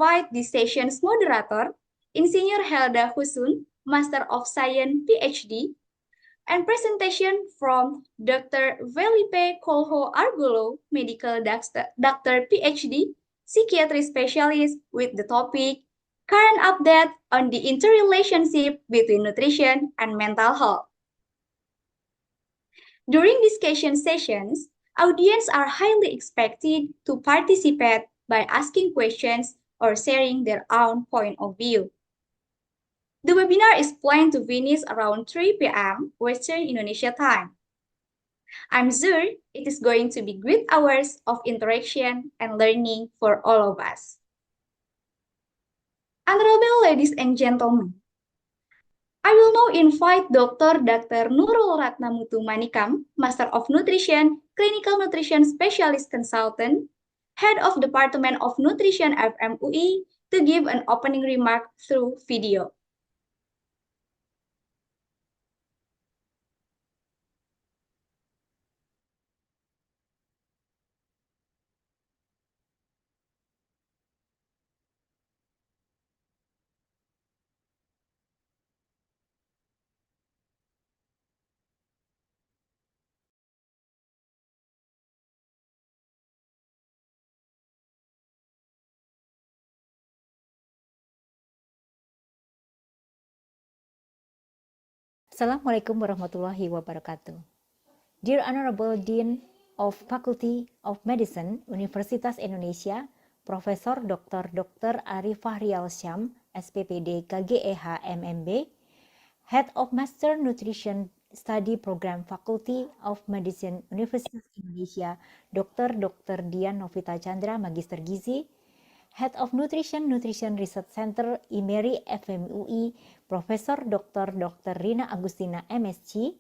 invite this session's moderator, Engineer Helda Khusun, Master of Science PhD, and presentation from Dr. Felipe Coelho Argolo, Medical Doctor PhD, Psychiatry Specialist, with the topic Current Update on the Interrelationship between Nutrition and Mental Health. During discussion sessions, audience are highly expected to participate by asking questions or sharing their own point of view. The webinar is planned to finish around 3 p.m. Western Indonesia time. I'm sure it is going to be great hours of interaction and learning for all of us. Honorable ladies and gentlemen, I will now invite Dr. Nurul Ratnamutu Manikam, Master of Nutrition, Clinical Nutrition Specialist Consultant, Head of Department of Nutrition FMUI, to give an opening remark through video. Assalamualaikum warahmatullahi wabarakatuh. Dear Honorable Dean of Faculty of Medicine, Universitas Indonesia, Profesor Dr. Arif Fahrial Syam, SPPD KGEH MMB, Head of Master Nutrition Study Program Faculty of Medicine, Universitas Indonesia, Dr. Dian Novita Chandra, Magister Gizi, Head of Nutrition Research Center, IMERI FMUI, Profesor Dr. Rina Agustina, M.Sc,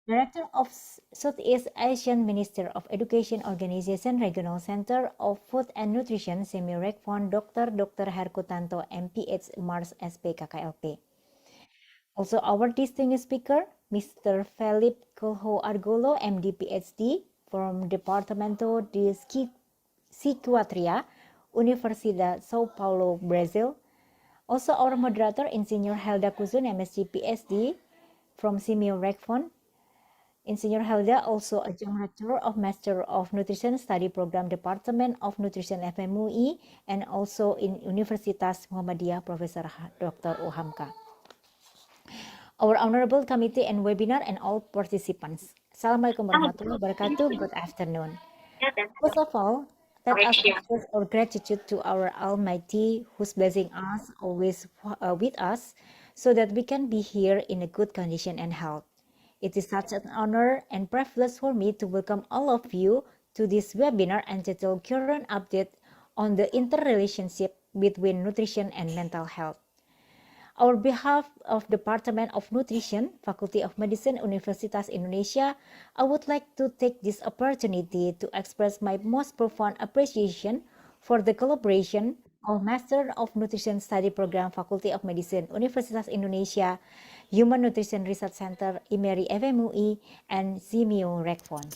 Director of Southeast Asian Minister of Education Organization Regional Center of Food and Nutrition, SEAMEO RECFON, Dr. Herkutanto, MPH, Mars, SP, KKLP. Also, our distinguished speaker, Mr. Felipe Coelho Argolo, MD, PhD, from Departamento de Psiquiatria, Universidade, Sao Paulo, Brazil. Also, our moderator, Engineer Helda Khusun, M.Sc, PhD, from SEAMEO RECFON. Engineer Helda, also Adjunct Lecturer of Master of Nutrition Study Program, Department of Nutrition FMUI, and also in Universitas Muhammadiyah, Professor Dr. Uhamka. Our honorable committee and webinar and all participants. Assalamualaikum warahmatullahi wabarakatuh. Good afternoon. First of all, let us express our gratitude to our Almighty who's blessing us always with us so that we can be here in a good condition and health. It is such an honor and privilege for me to welcome all of you to this webinar entitled Current Update on the Interrelationship between Nutrition and Mental Health. On behalf of Department of Nutrition, Faculty of Medicine, Universitas Indonesia, I would like to take this opportunity to express my most profound appreciation for the collaboration of Master of Nutrition Study Program, Faculty of Medicine, Universitas Indonesia, Human Nutrition Research Center, IMERI FMUI, and SEAMEO RECFON.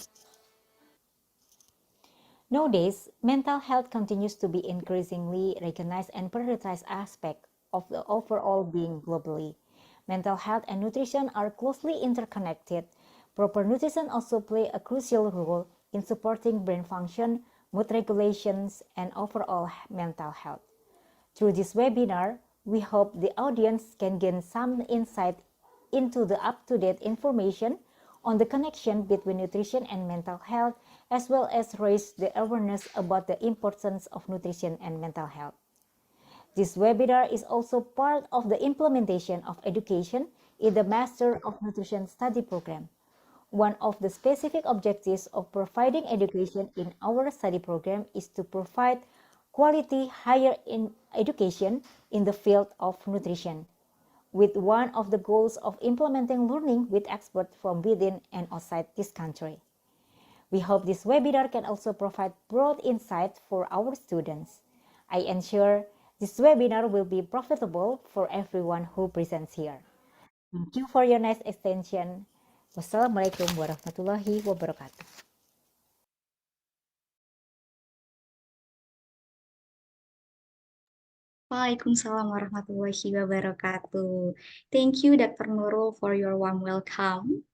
Nowadays, mental health continues to be increasingly recognized and prioritized aspect of the overall being globally. Mental health and nutrition are closely interconnected. Proper nutrition also play a crucial role in supporting brain function, mood regulations, and overall mental health. Through this webinar, we hope the audience can gain some insight into the up-to-date information on the connection between nutrition and mental health, as well as raise the awareness about the importance of nutrition and mental health. This webinar is also part of the implementation of education in the Master of Nutrition Study Program. One of the specific objectives of providing education in our study program is to provide quality higher education in the field of nutrition, with one of the goals of implementing learning with experts from within and outside this country. We hope this webinar can also provide broad insight for our students. I ensure this webinar will be profitable for everyone who presents here. Thank you for your nice attention. Wassalamualaikum warahmatullahi wabarakatuh. Waalaikumsalam warahmatullahi wabarakatuh. Thank you, Dr. Nurul, for your warm welcome.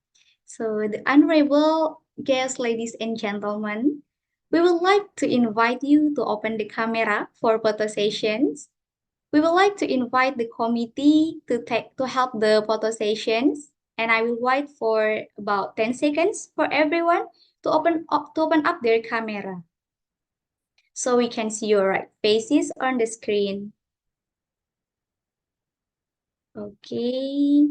So, the honorable guests, ladies and gentlemen, we would like to invite you to open the camera for photo sessions. We would like to invite the committee to help the photo sessions, and I will wait for about 10 seconds for everyone to open up their camera, so we can see your right faces on the screen. Okay.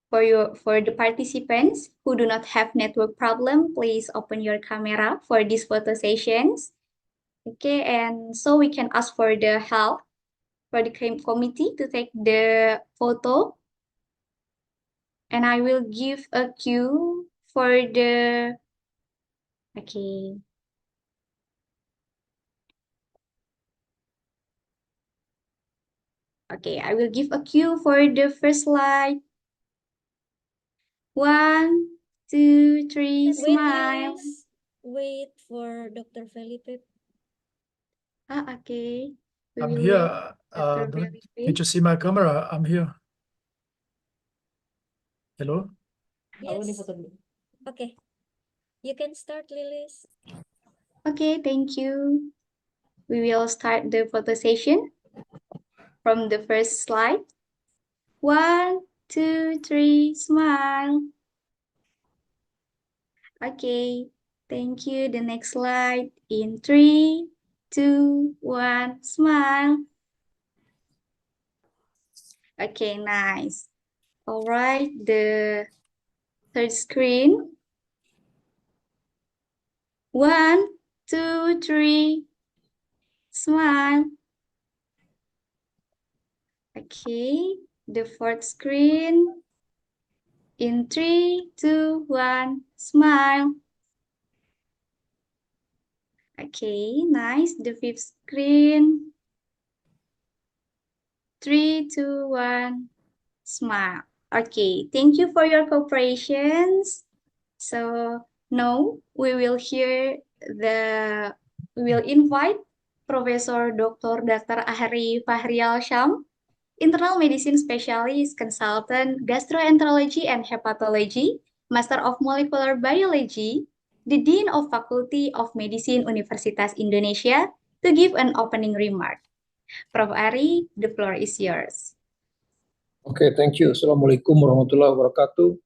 For the participants who do not have network problem, please open your camera for these photo sessions. Okay, and so we can ask for the help for the committee to take the photo. And I will give a cue for the, okay. Okay, I will give a cue for the first slide. 1, 2, 3, smile. Wait for Dr. Felipe. Okay. I'm here. Can't you see my camera? I'm here. Hello? Yes. Okay. You can start, Lilis. Okay, thank you. We will start the photo session from the first slide. 1, 2, 3, smile. Okay, thank you. The next slide in 3, 2, 1, smile. Okay, nice. All right, the third screen. 1, 2, 3, smile. Okay, the fourth screen. In 3, 2, 1, smile. Okay, nice. The fifth screen. 3, 2, 1, smile. Okay, thank you for your cooperations. So now we will invite Professor Dr. Ahri Fahrial Sham, Internal Medicine Specialist, Consultant, Gastroenterology and Hepatology, Master of Molecular Biology, the Dean of Faculty of Medicine Universitas Indonesia, to give an opening remark. Prof. Ari, the floor is yours. Okay, thank you. Assalamualaikum warahmatullahi wabarakatuh.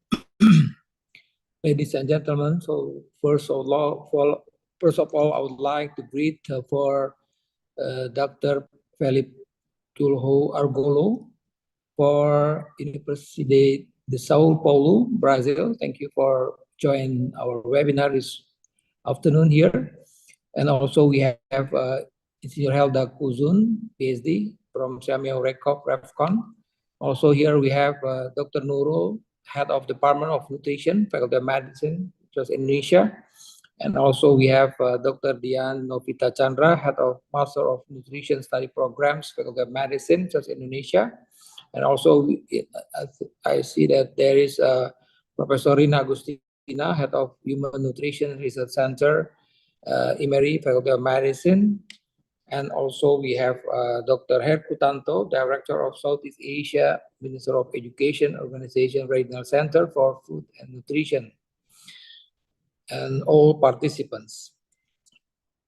Ladies and gentlemen, so first of all, I would like to greet Dr. Felipe Argolo for Universidade de São Paulo, Brazil. Thank you for joining our webinar this afternoon here. And also we have Engineer Helda Khusun, PhD from SEAMEO RECFON. Also here we have Dr. Nurul, Head of Department of Nutrition, Faculty of Medicine, just Indonesia. And also we have Dr. Dian Novita Chandra, Head of Master of Nutrition Study Programs, Faculty of Medicine, just Indonesia. And also I see that there is Professor Rina Agustina, Head of Human Nutrition Research Center, IMERI, Faculty of Medicine. And also we have Dr. Herkutanto, Director of Southeast Asia, Minister of Education Organization Regional Center for Food and Nutrition, and all participants.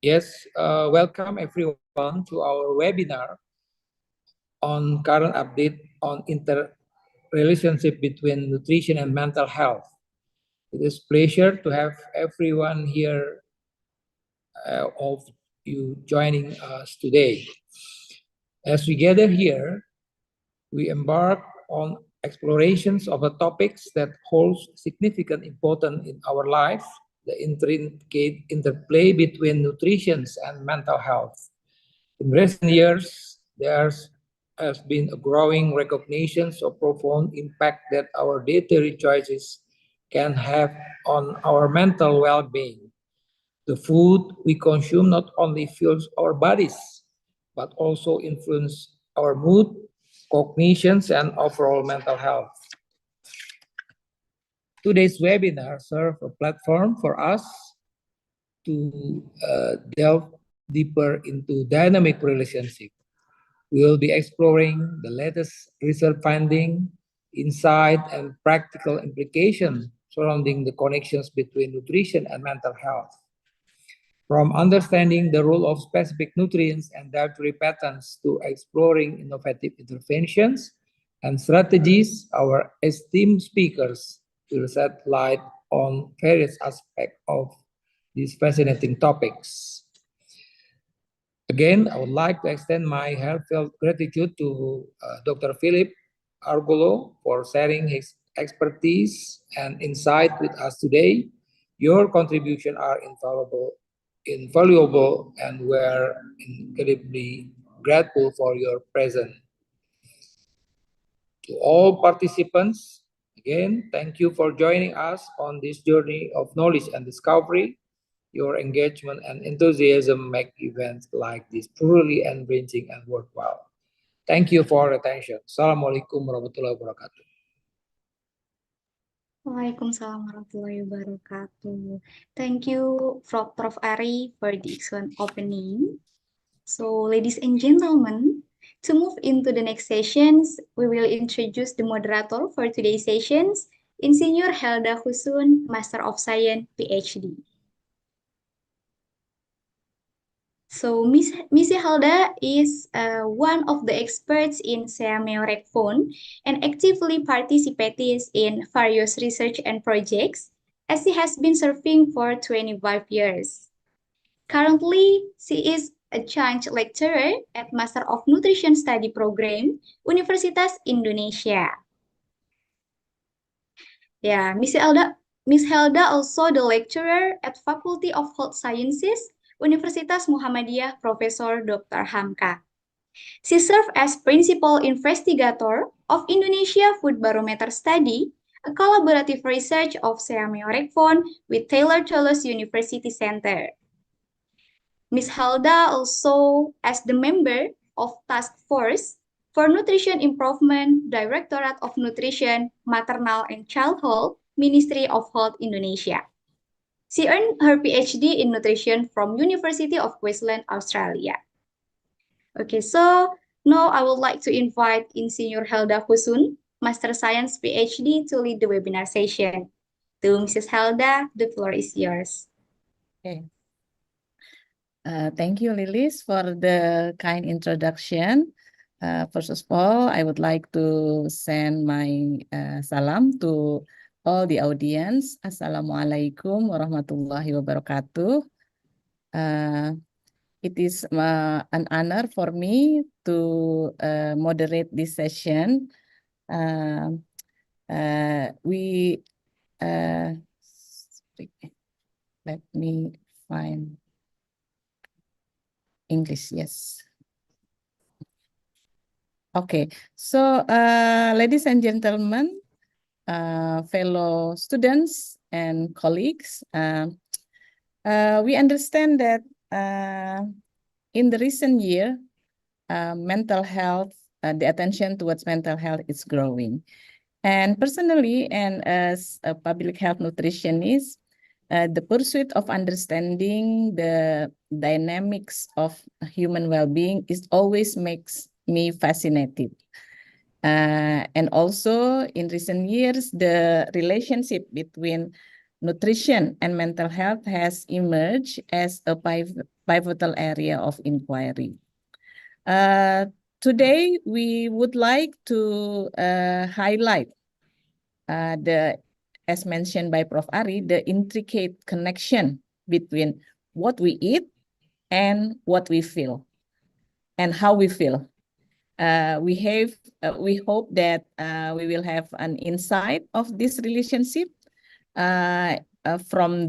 Yes, welcome everyone to our webinar on current update on interrelationship between nutrition and mental health. It is a pleasure to have everyone here of you joining us today. As we gather here, we embark on explorations of the topics that hold significant importance in our life, the intricate interplay between nutrition and mental health. In recent years, there has been a growing recognition of profound impact that our dietary choices can have on our mental well-being. The food we consume not only fuels our bodies, but also influence our mood, cognitions, and overall mental health. Today's webinar serves a platform for us to delve deeper into dynamic relationship. We will be exploring the latest research finding, insight, and practical implications surrounding the connections between nutrition and mental health. From understanding the role of specific nutrients and dietary patterns to exploring innovative interventions and strategies, our esteemed speakers will shed light on various aspects of these fascinating topics. Again, I would like to extend my heartfelt gratitude to Dr. Felipe Argolo for sharing his expertise and insight with us today. Your contributions are invaluable, and we're incredibly grateful for your presence. To all participants, again, thank you for joining us on this journey of knowledge and discovery. Your engagement and enthusiasm make events like this truly enriching and worthwhile. Thank you for your attention. Assalamualaikum warahmatullahi wabarakatuh. Waalaikumsalam warahmatullahi wabarakatuh. Thank you, Prof. Ari, for the excellent opening. So, ladies and gentlemen, to move into the next sessions, we will introduce the moderator for today's sessions, Insinyur Helda Khusun, Master of Science, PhD. So, Miss Helda is one of the experts in SEAMEO RECFON and actively participates in various research and projects, as she has been serving for 25 years. Currently, she is Adjunct lecturer at Master of Nutrition Study Program, Universitas Indonesia. Yeah, Miss Helda also the lecturer at Faculty of Health Sciences, Universitas Muhammadiyah, Professor Dr. Hamka. She served as principal investigator of Indonesia Food Barometer Study, a collaborative research of SEAMEO RECFON with Taylor Toulouse University Center. Ms. Helda also as the member of Task Force for Nutrition Improvement, Directorate of Nutrition, Maternal and Child Health, Ministry of Health Indonesia. She earned her PhD in nutrition from University of Queensland, Australia. Okay, so now I would like to invite Insinyur Helda Khusun, Master Science PhD, to lead the webinar session. To Mrs. Helda, the floor is yours. Okay. Thank you, Lilis, for the kind introduction. First of all, I would like to send my salam to all the audience. Assalamualaikum warahmatullahi wabarakatuh. It is an honor for me to moderate this session. Let me find English, yes. Okay, so ladies and gentlemen, fellow students and colleagues, we understand that in the recent year, mental health, the attention towards mental health is growing. And personally, and as a public health nutritionist, the pursuit of understanding the dynamics of human well-being is always makes me fascinated. And also in recent years, the relationship between nutrition and mental health has emerged as a pivotal area of inquiry. Today, we would like to highlight as mentioned by Prof. Ari, the intricate connection between what we eat and what we feel and how we feel. We hope that we will have an insight of this relationship from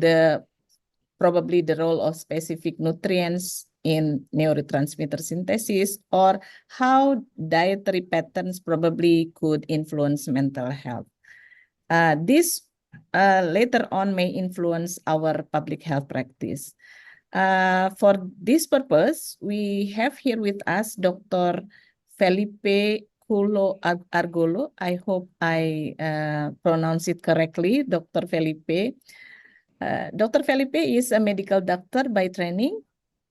probably the role of specific nutrients in neurotransmitter synthesis, or how dietary patterns probably could influence mental health. This later on may influence our public health practice. For this purpose, we have here with us Dr. Felipe Argolo. I hope I pronounce it correctly, Dr. Felipe. Dr. Felipe is a medical doctor by training.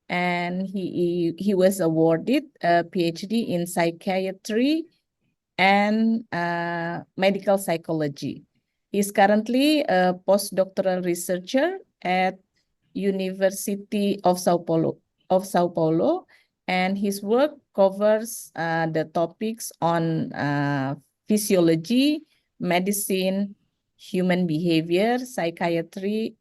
and he was awarded a PhD in psychiatry and medical psychology. He's currently a postdoctoral researcher at University of Sao Paulo, and his work covers the topics on physiology, medicine, human behavior, psychiatry,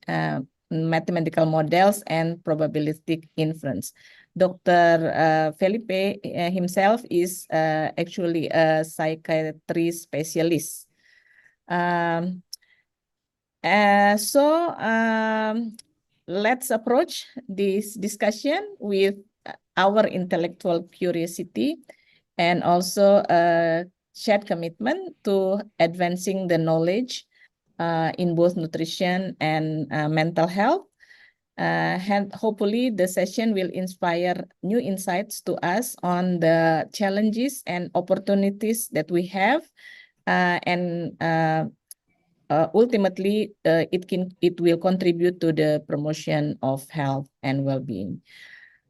mathematical models, and probabilistic inference. Dr. Felipe himself is actually a psychiatry specialist. Let's approach this discussion with our intellectual curiosity and also a shared commitment to advancing the knowledge in both nutrition and mental health. And hopefully the session will inspire new insights to us on the challenges and opportunities that we have, and ultimately it will contribute to the promotion of health and well-being.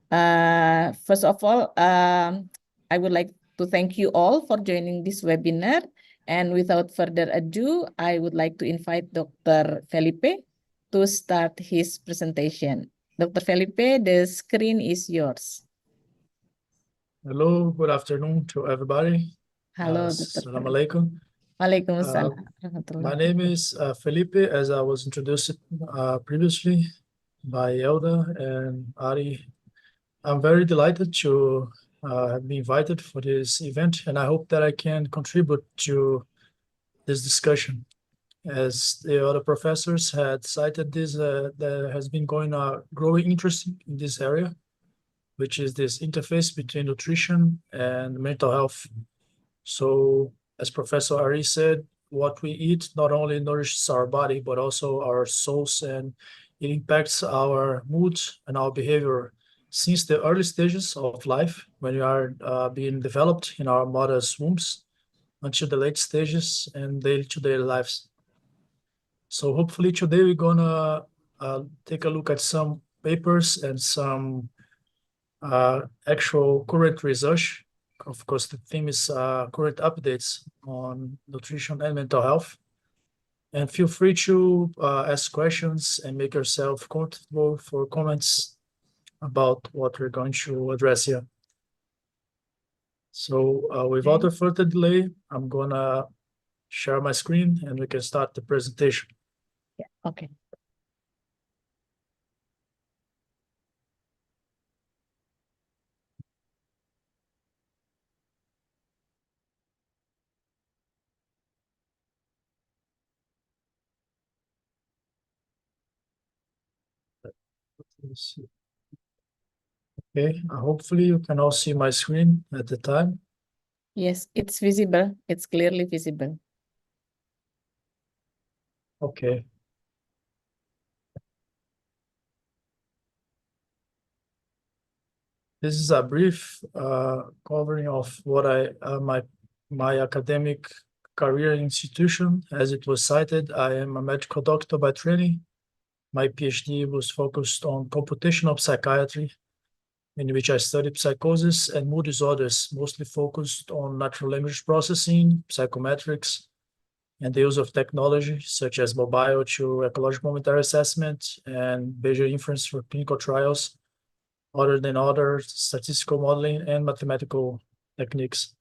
First of all, I would like to thank you all for joining this webinar. And without further ado, I would like to invite Dr. Felipe to start his presentation. Dr. Felipe, the screen is yours. Hello, good afternoon to everybody. Hello, Dr. Assalamu alaikum. Waalaikumsalam. My name is Felipe, as I was introduced previously by Helda and Ari. I'm very delighted to be invited for this event, and I hope that I can contribute to this discussion. As the other professors had cited, there has been growing interest in this area, which is this interface between nutrition and mental health. So, as Professor Ari said, what we eat not only nourishes our body, but also our souls, and it impacts our mood and our behavior since the early stages of life, when we are being developed in our mother's wombs, until the late stages and day-to-day lives. So hopefully today we're gonna take a look at some papers and some actual current research. Of course, the theme is current updates on nutrition and mental health. And feel free to ask questions and make yourself comfortable for comments about what we're going to address here. So without further delay, I'm gonna share my screen and we can start the presentation. Yeah, okay. Okay, hopefully you can all see my screen at the time. Yes, it's visible. It's clearly visible. Okay. This is a brief covering of what my academic career institution. As it was cited, I am a medical doctor by training. My PhD was focused on computational psychiatry, in which I studied psychosis and mood disorders, mostly focused on natural language processing, psychometrics, and the use of technology such as mobile to ecological momentary assessment and Bayesian inference for clinical trials, other than other statistical modeling and mathematical techniques.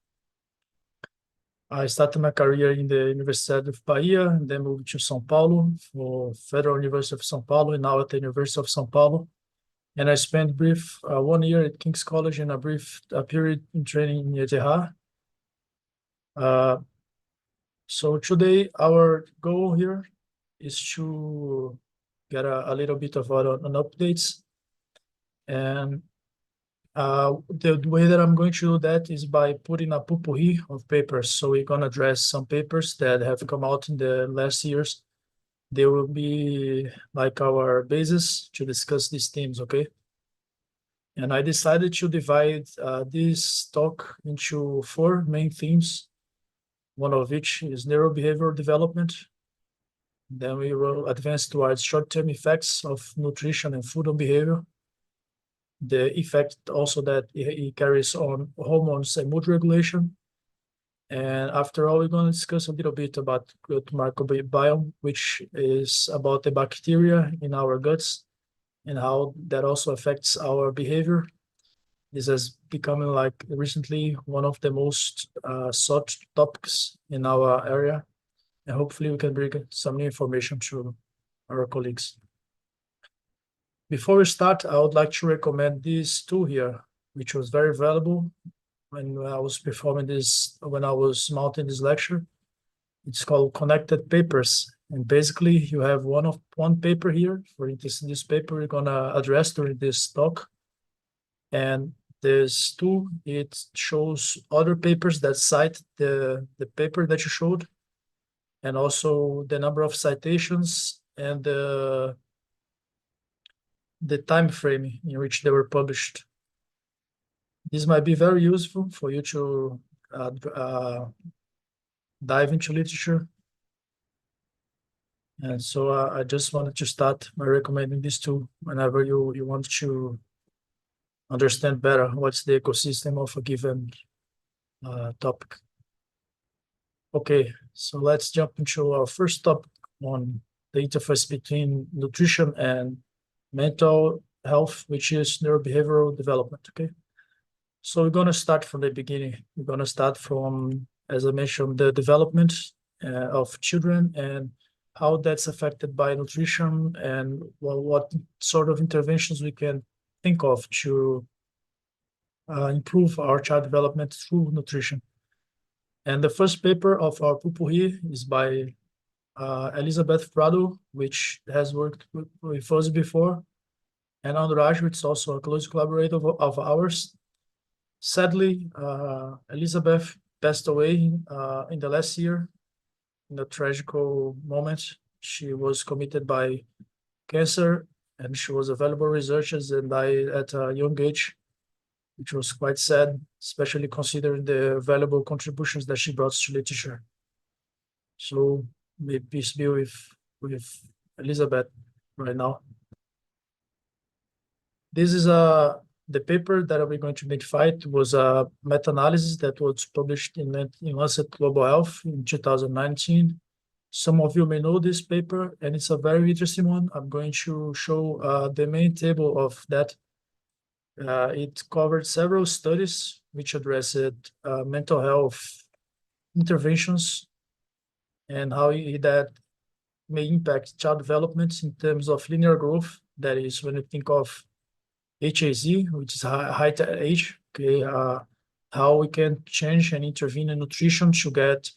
I started my career in the Universidade of Bahia, and then moved to São Paulo for Federal University of São Paulo, and now at the University of São Paulo. And I spent brief 1 year at King's College and a brief period in training in ETH. So today our goal here is to get a little bit of an updates. And the way that I'm going to do that is by putting a potpourri of papers. So we're going to address some papers that have come out in the last years. They will be like our basis to discuss these themes, okay? And I decided to divide this talk into 4 main themes, one of which is neurobehavioral development. Then we will advance towards short-term effects of nutrition and food on behavior. the effect also that it carries on hormones and mood regulation. And after all, we're going to discuss a little bit about gut microbiome, which is about the bacteria in our guts and how that also affects our behavior. This has become like recently one of the most sought topics in our area. And hopefully we can bring some new information to our colleagues. Before we start, I would like to recommend this tool here, which was very valuable when I was performing this, when I was mounting this lecture. It's called Connected Papers. And basically you have one paper here. For instance, this paper we're gonna address during this talk. And this tool, it shows other papers that cite the paper that you showed, and also the number of citations and the time frame in which they were published. This might be very useful for you to dive into literature. And so I just wanted to start by recommending this tool whenever you want to understand better what's the ecosystem of a given topic. Okay, so let's jump into our first topic on the interface between nutrition and mental health, which is neurobehavioral development, okay? So we're going to start from the beginning. We're going to start from, as I mentioned, the development of children and how that's affected by nutrition, and what sort of interventions we can think of to improve our child development through nutrition. And the first paper of our pupurri is by Elizabeth Prado, which has worked with us before, and Anuraj, which is also a close collaborator of ours. Sadly, Elizabeth passed away in the last year in a tragical moment. She was committed by cancer, and she was a valuable researcher and died at a young age, which was quite sad, especially considering the valuable contributions that she brought to literature. So may peace be with Elizabeth right now. This is the paper that we're going to identify. It was a meta-analysis that was published in Lancet Global Health in 2019. Some of you may know this paper, and it's a very interesting one. I'm going to show the main table of that. It covered several studies which addressed mental health interventions and how that may impact child development in terms of linear growth. That is, when you think of HAZ, which is height at age, okay, how we can change and intervene in nutrition to get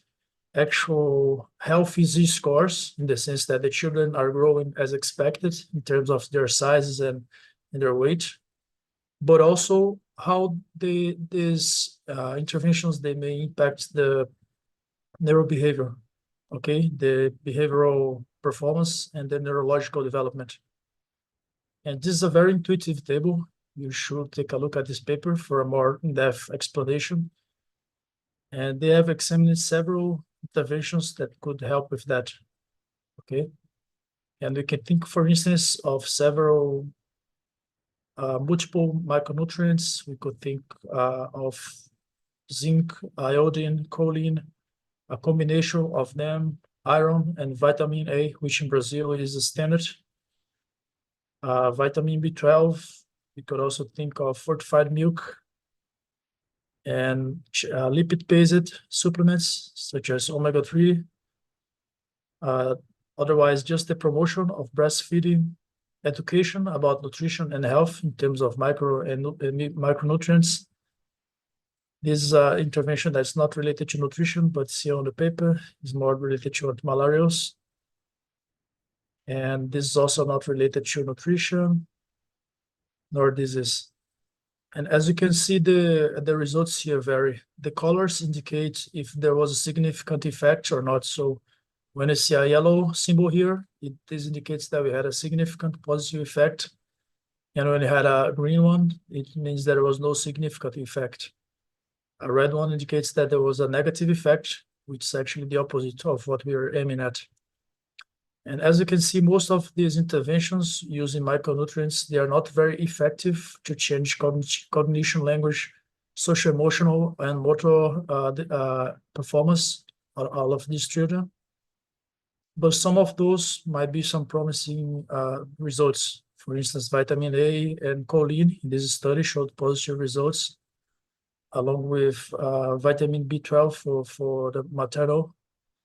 actual healthy Z-scores, in the sense that the children are growing as expected in terms of their sizes and their weight, but also how these interventions, they may impact the neurobehavior, okay, the behavioral performance and the neurological development. And this is a very intuitive table. You should take a look at this paper for a more in-depth explanation. And they have examined several interventions that could help with that, okay? And we can think, for instance, of several multiple micronutrients. We could think of zinc, iodine, choline, a combination of them, iron and vitamin A, which in Brazil is a standard. Vitamin B12, we could also think of fortified milk, and lipid-based supplements such as omega-3. Otherwise, just the promotion of breastfeeding, education about nutrition and health in terms of micronutrients. This is an intervention that's not related to nutrition, but here on the paper is more related to antimalarials. And this is also not related to nutrition, nor disease. And as you can see, the results here vary. The colors indicate if there was a significant effect or not. So when you see a yellow symbol here, this indicates that we had a significant positive effect. And when you had a green one, it means there was no significant effect. A red one indicates that there was a negative effect, which is actually the opposite of what we are aiming at. And as you can see, most of these interventions using micronutrients, they are not very effective to change cognition, language, social, emotional, and motor performance of all of these children. But some of those might be some promising results. For instance, vitamin A and choline in this study showed positive results, along with vitamin B12 for the maternal.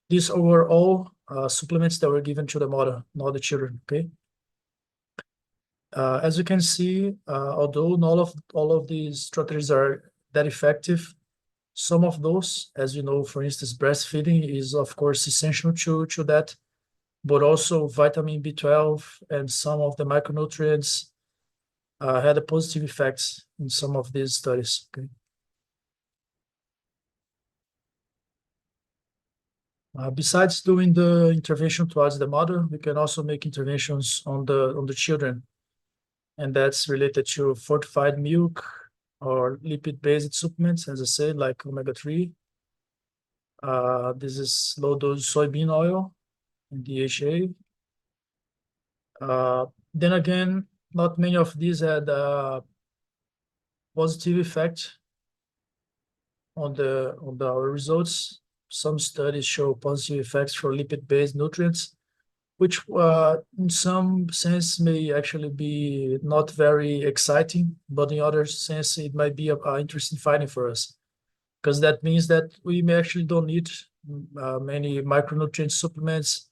These were all supplements that were given to the mother, not the children, okay? As you can see, although not all of these strategies are that effective, some of those, as you know, for instance, breastfeeding is of course essential to that, but also vitamin B12 and some of the micronutrients had a positive effects in some of these studies, okay? Besides doing the intervention towards the mother, we can also make interventions on the children, and that's related to fortified milk or lipid-based supplements, as I said, like omega-3. This is low-dose soybean oil and DHA. Then again, not many of these had a positive effect on our results. Some studies show positive effects for lipid-based nutrients, which in some sense may actually be not very exciting, but in other sense, it might be an interesting finding for us, because that means that we may actually don't need many micronutrient supplements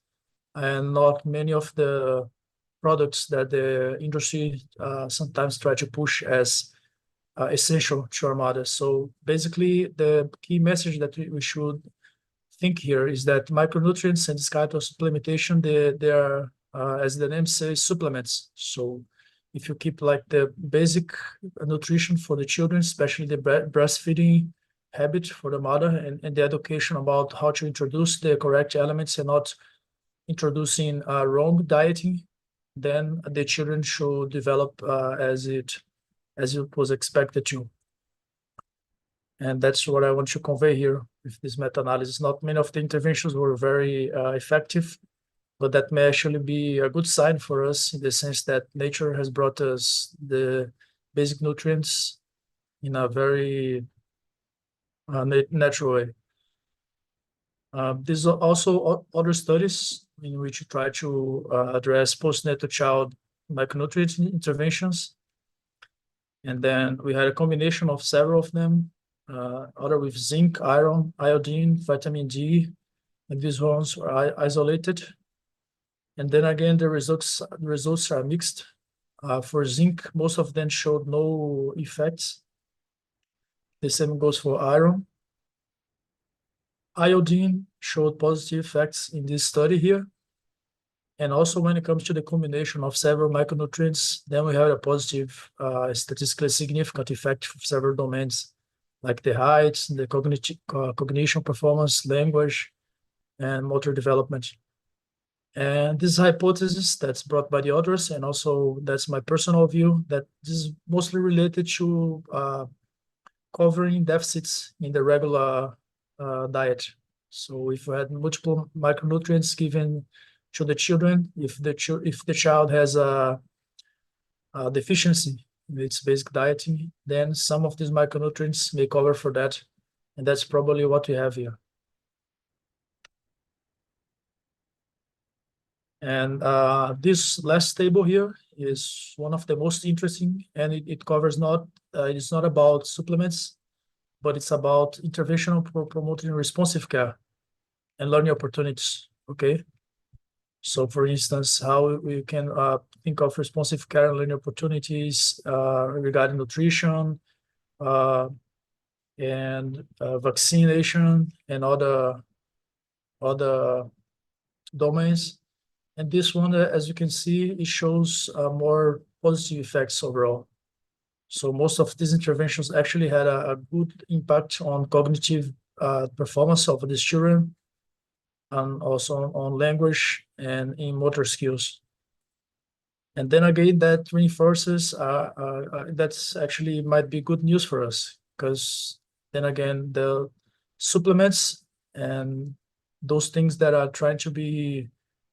and not many of the products that the industry sometimes try to push as essential to our mothers. So basically, the key message that we should think here is that micronutrients and this kind of supplementation, they are, as the name says, supplements. So if you keep like the basic nutrition for the children, especially the breastfeeding habit for the mother, and the education about how to introduce the correct elements and not introducing wrong dieting, then the children should develop as it was expected to. And that's what I want to convey here with this meta-analysis. Not many of the interventions were very effective, but that may actually be a good sign for us in the sense that nature has brought us the basic nutrients in a very natural way. There's also other studies in which you try to address postnatal child micronutrient interventions. And then we had a combination of several of them, other with zinc, iron, iodine, vitamin D, and these ones were isolated. And then again, the results are mixed. For zinc, most of them showed no effects. The same goes for iron. Iodine showed positive effects in this study here. And also when it comes to the combination of several micronutrients, then we have a positive, statistically significant effect for several domains, like the height, the cognition performance, language, and motor development. And this hypothesis that's brought by the authors, and also that's my personal view, that this is mostly related to covering deficits in the regular diet. So if we had multiple micronutrients given to the children, if the child has a deficiency in its basic dieting, then some of these micronutrients may cover for that, and that's probably what we have here. And this last table here is one of the most interesting, and it covers it's not about supplements, but it's about intervention for promoting responsive care and learning opportunities, okay? So for instance, how we can think of responsive care and learning opportunities regarding nutrition and vaccination and other domains. And this one, as you can see, it shows more positive effects overall. So most of these interventions actually had a good impact on cognitive performance of these children, and also on language and in motor skills. And then again, that reinforces, that's actually might be good news for us, because then again, the supplements and those things that are trying to be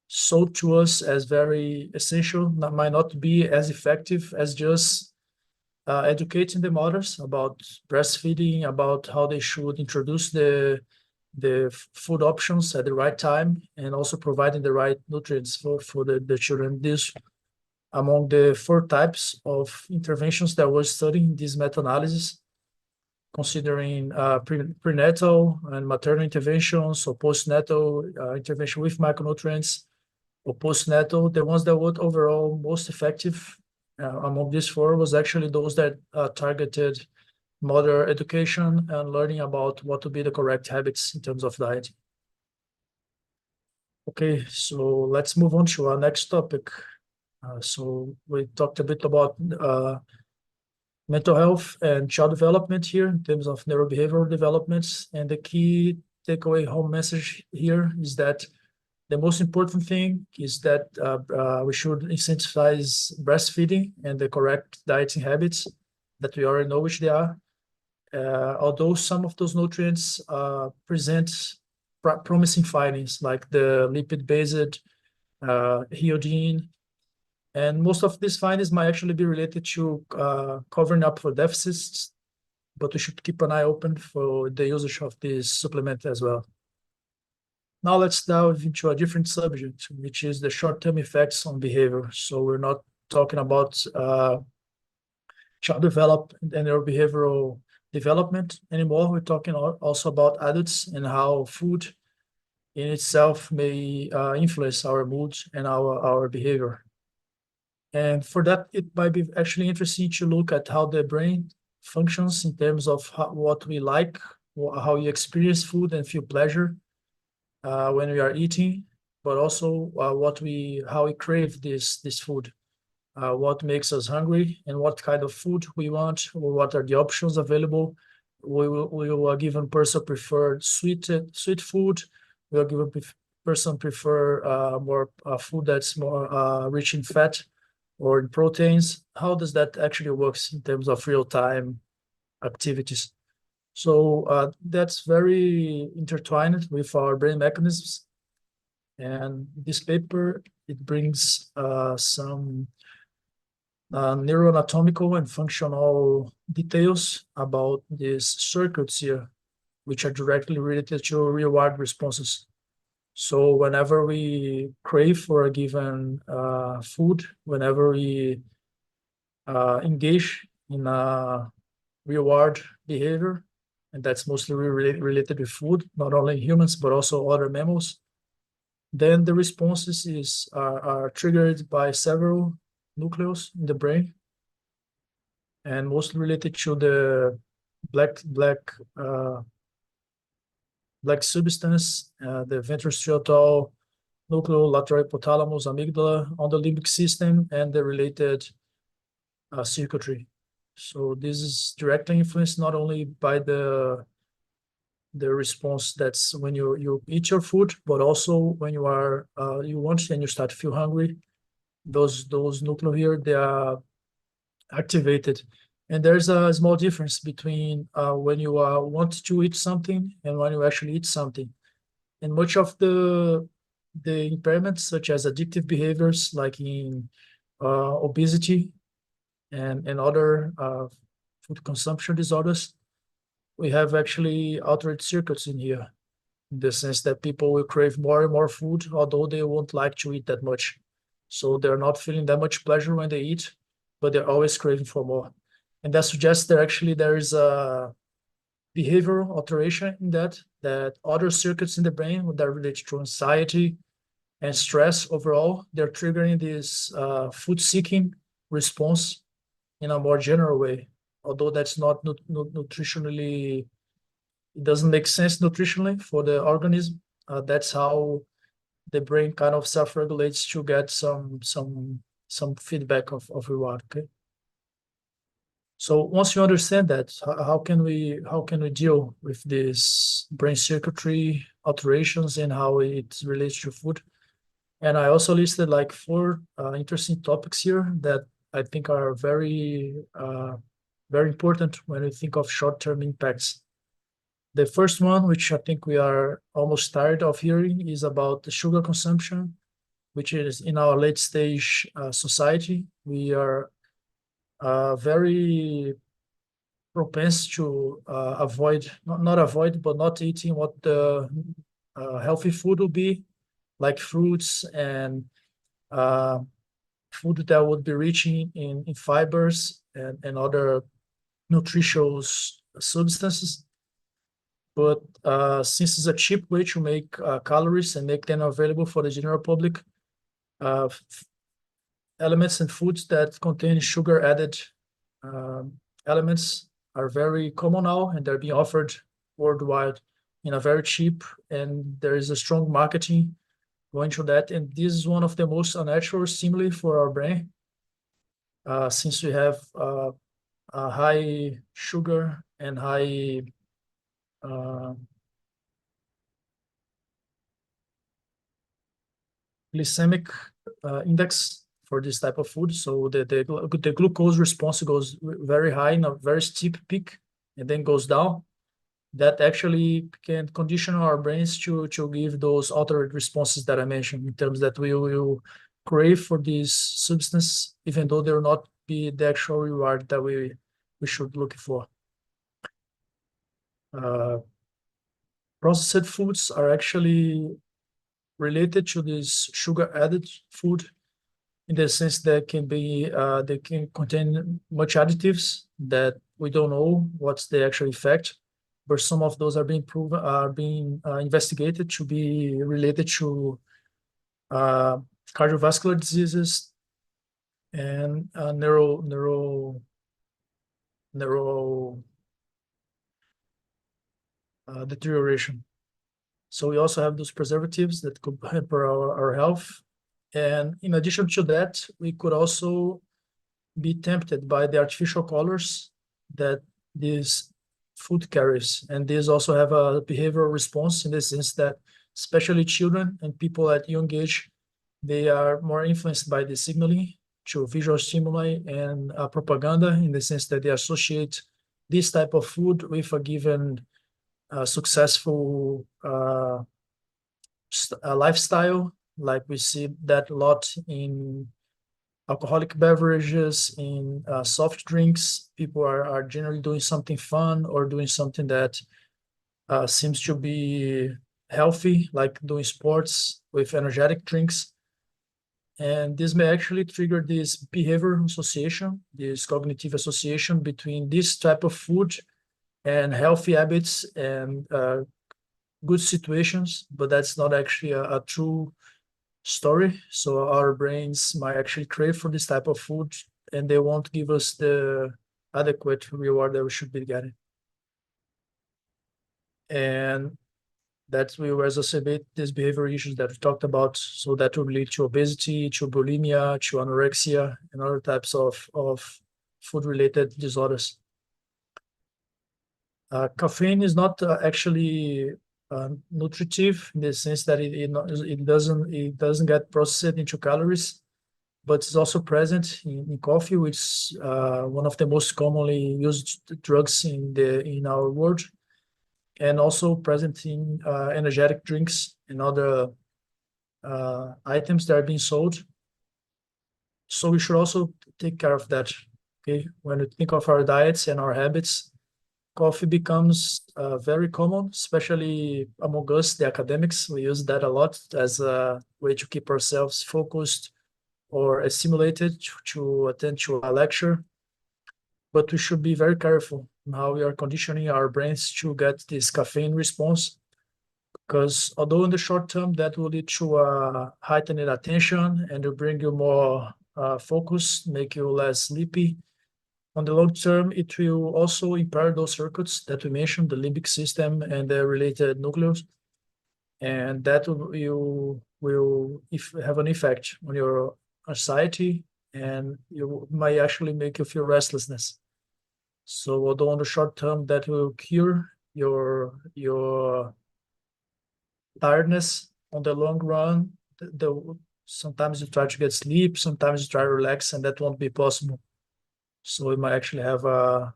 sold to us as very essential, might not be as effective as just educating the mothers about breastfeeding, about how they should introduce the food options at the right time, and also providing the right nutrients for the children. This among the 4 types of interventions that we're studying in this meta-analysis, considering prenatal and maternal interventions, or postnatal intervention with micronutrients, or postnatal. The ones that were overall most effective among these 4 was actually those that targeted mother education and learning about what to be the correct habits in terms of diet. Okay, so let's move on to our next topic. So we talked a bit about mental health and child development here in terms of neurobehavioral developments. And the key takeaway home message here is that the most important thing is that we should incentivize breastfeeding and the correct dieting habits that we already know which they are. Although some of those nutrients present promising findings, like the lipid-based iodine, and most of these findings might actually be related to covering up for deficits, but we should keep an eye open for the usage of this supplement as well. Now let's delve into a different subject, which is the short-term effects on behavior. So we're not talking about child development and their behavioral development anymore. We're talking also about adults and how food in itself may influence our moods and our behavior. And for that, it might be actually interesting to look at how the brain functions in terms of what we like, how you experience food and feel pleasure when we are eating, but also how we crave this food, what makes us hungry, and what kind of food we want, or what are the options available. Will a given person prefer sweet food? Will a given person prefer more food that's more rich in fat or in proteins? How does that actually works in terms of real-time activities? So that's very intertwined with our brain mechanisms. And this paper, it brings some neuroanatomical and functional details about these circuits here, which are directly related to reward responses. So whenever we crave for a given food, whenever we engage in a reward behavior, and that's mostly related with food, not only humans, but also other mammals, then the responses are triggered by several nucleus in the brain, and mostly related to the black substance, the ventrostriatal nucleus, lateral hypothalamus, amygdala, on the limbic system, and the related circuitry. So this is directly influenced not only by the response that's when you eat your food, but also when you want and you start to feel hungry. Those nuclei here, they are activated. And there's a small difference between when you want to eat something and when you actually eat something. And much of the impairments, such as addictive behaviors, like in obesity and other food consumption disorders, we have actually altered circuits in here, in the sense that people will crave more and more food, although they won't like to eat that much. So they're not feeling that much pleasure when they eat, but they're always craving for more. And that suggests that actually there is a behavioral alteration in that other circuits in the brain that relate to anxiety and stress overall, they're triggering this food-seeking response in a more general way. Although that's not nutritionally, it doesn't make sense nutritionally for the organism. That's how the brain kind of self-regulates to get some feedback of reward. Okay. So once you understand that, how can we deal with this brain circuitry alterations and how it relates to food? And I also listed like 4 interesting topics here that I think are very important when we think of short-term impacts. The first one, which I think we are almost tired of hearing, is about the sugar consumption which is in our late stage society, we are very propense to avoid, not avoid, but not eating what the healthy food will be, like fruits and food that would be rich in fibers and other nutritious substances. But since it's a cheap way to make calories and make them available for the general public, elements and foods that contain sugar added elements are very common now, and they're being offered worldwide in a very cheap, and there is a strong marketing going to that. And this is one of the most unnatural stimuli for our brain, since we have a high sugar and high glycemic index for this type of food. So the glucose response goes very high in a very steep peak and then goes down. That actually can condition our brains to give those altered responses that I mentioned, in terms that we will crave for this substance, even though they will not be the actual reward that we should look for. Processed foods are actually related to this sugar added food, in the sense that they can contain much additives that we don't know what's the actual effect, but some of those are being investigated to be related to cardiovascular diseases and neural deterioration. So we also have those preservatives that could hamper our health. And in addition to that, we could also be tempted by the artificial colors that this food carries. And these also have a behavioral response, in the sense that especially children and people at young age, they are more influenced by the signaling to visual stimuli and propaganda, in the sense that they associate this type of food with a given successful lifestyle. Like we see that a lot in alcoholic beverages, in soft drinks. People are generally doing something fun or doing something that seems to be healthy, like doing sports with energetic drinks. And this may actually trigger this behavior association, this cognitive association between this type of food and healthy habits and good situations, but that's not actually a true story. So our brains might actually crave for this type of food, and they won't give us the adequate reward that we should be getting. And that will exacerbate these behavioral issues that we talked about. So that will lead to obesity, to bulimia, to anorexia, and other types of food-related disorders. Caffeine is not actually nutritive, in the sense that it doesn't get processed into calories, but it's also present in coffee, which is one of the most commonly used drugs in our world, and also present in energetic drinks and other items that are being sold. So we should also take care of that. Okay, when we think of our diets and our habits, coffee becomes very common, especially among us, the academics. We use that a lot as a way to keep ourselves focused or stimulated to attend to a lecture. But we should be very careful in how we are conditioning our brains to get this caffeine response, because although in the short term that will lead to heightened attention and will bring you more focus, make you less sleepy, on the long term, it will also impair those circuits that we mentioned, the limbic system and the related nucleus. And that will have an effect on your anxiety, and you might actually make you feel restlessness. So although on the short term that will cure your tiredness, on the long run, sometimes you try to get sleep, sometimes you try to relax, and that won't be possible. So it might actually have a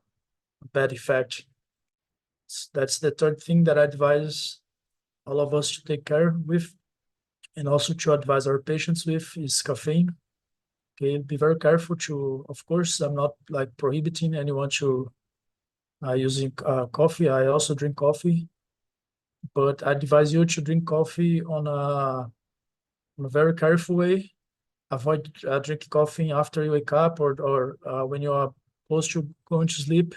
bad effect. That's the third thing that I advise all of us to take care with. and also to advise our patients with is caffeine. Okay, be very careful to, of course, I'm not like prohibiting anyone to using coffee. I also drink coffee, but I advise you to drink coffee on a very careful way. Avoid drinking coffee after you wake up or when you are close to going to sleep.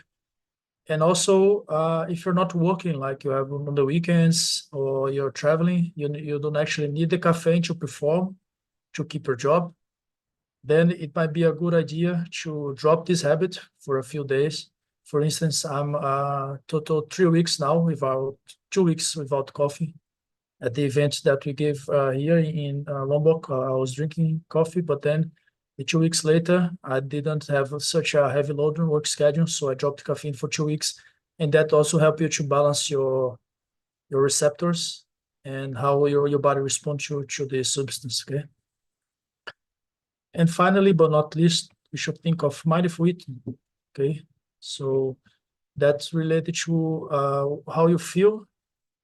And also, if you're not working, like you have on the weekends or you're traveling, you don't actually need the caffeine to perform, to keep your job, then it might be a good idea to drop this habit for a few days. For instance, I'm total 3 weeks now without 2 weeks without coffee. At the event that we gave here in Lombok, I was drinking coffee, but then 2 weeks later, I didn't have such a heavy load on work schedule, so I dropped caffeine for 2 weeks, and that also helped you to balance your receptors and how your body responds to the substance. Okay. And finally, but not least, we should think of mindful eating. Okay, so that's related to how you feel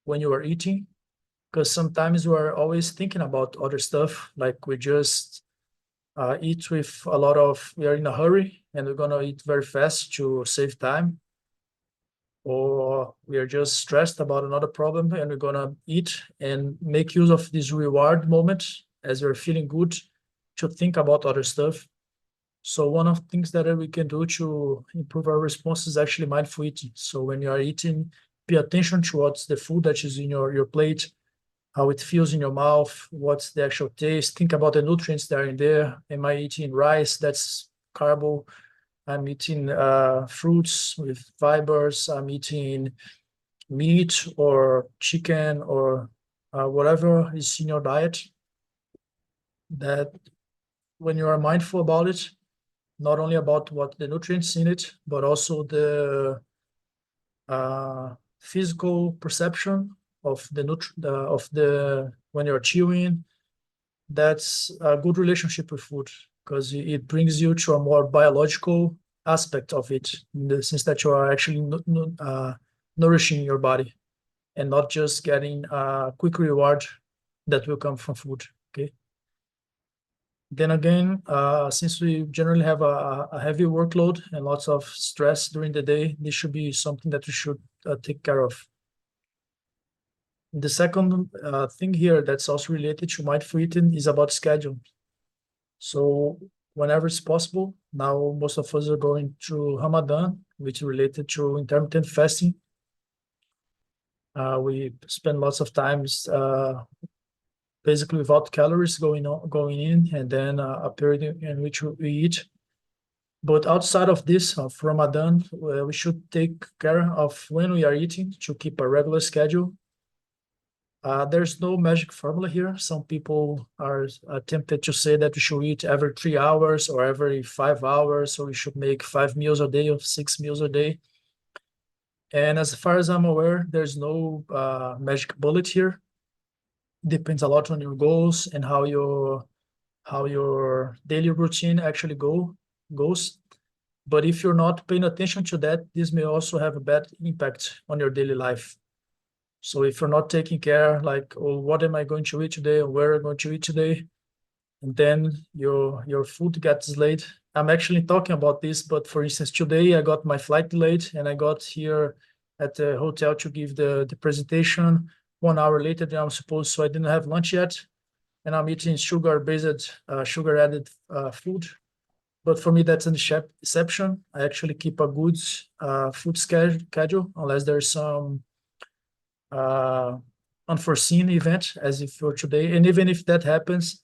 when you are eating, because sometimes we are always thinking about other stuff, like we just eat with a lot of, we are in a hurry and we're gonna eat very fast to save time, or we are just stressed about another problem and we're gonna eat and make use of this reward moment as we're feeling good to think about other stuff. So one of the things that we can do to improve our response is actually mindful eating. So when you are eating, pay attention to what's the food that is in your plate, how it feels in your mouth, what's the actual taste. Think about the nutrients that are in there. Am I eating rice? That's carbo. I'm eating fruits with fibers. I'm eating meat or chicken or whatever is in your diet. That when you are mindful about it, not only about what the nutrients in it, but also the physical perception of the when you're chewing, that's a good relationship with food, because it brings you to a more biological aspect of it, in the sense that you are actually nourishing your body and not just getting a quick reward that will come from food. Okay. Then again, since we generally have a heavy workload and lots of stress during the day, this should be something that we should take care of. The second thing here that's also related to mindful eating is about schedule. So whenever it's possible, now most of us are going through Ramadan, which is related to intermittent fasting. We spend lots of times basically without calories going in, and then a period in which we eat. But outside of this, of Ramadan, we should take care of when we are eating to keep a regular schedule. There's no magic formula here. Some people are tempted to say that we should eat every 3 hours or every 5 hours, or we should make 5 meals a day or 6 meals a day. And as far as I'm aware, there's no magic bullet here. Depends a lot on your goals and how your daily routine actually goes. But if you're not paying attention to that, this may also have a bad impact on your daily life. So if you're not taking care, like, oh, what am I going to eat today, or where am I going to eat today, and then your food gets delayed. I'm actually talking about this, but for instance, today I got my flight delayed and I got here at the hotel to give the presentation 1 hour later than I was supposed, so I didn't have lunch yet, and I'm eating sugar-based, sugar-added food. But for me, that's an exception. I actually keep a good food schedule, unless there's some unforeseen event, as if for today. And even if that happens,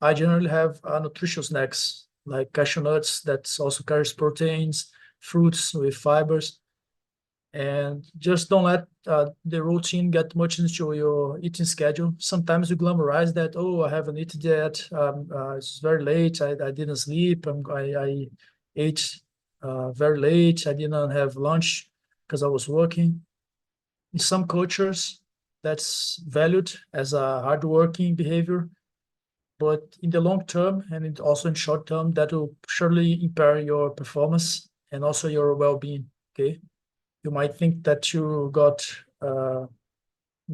I generally have nutritious snacks, like cashew nuts that also carries proteins, fruits with fibers. And just don't let the routine get much into your eating schedule. Sometimes you glamorize that, oh, I haven't eaten yet, it's very late, I didn't sleep, I ate very late, I didn't have lunch because I was working. In some cultures, that's valued as a hardworking behavior, but in the long term and also in short term, that will surely impair your performance and also your well-being. Okay. You might think that you got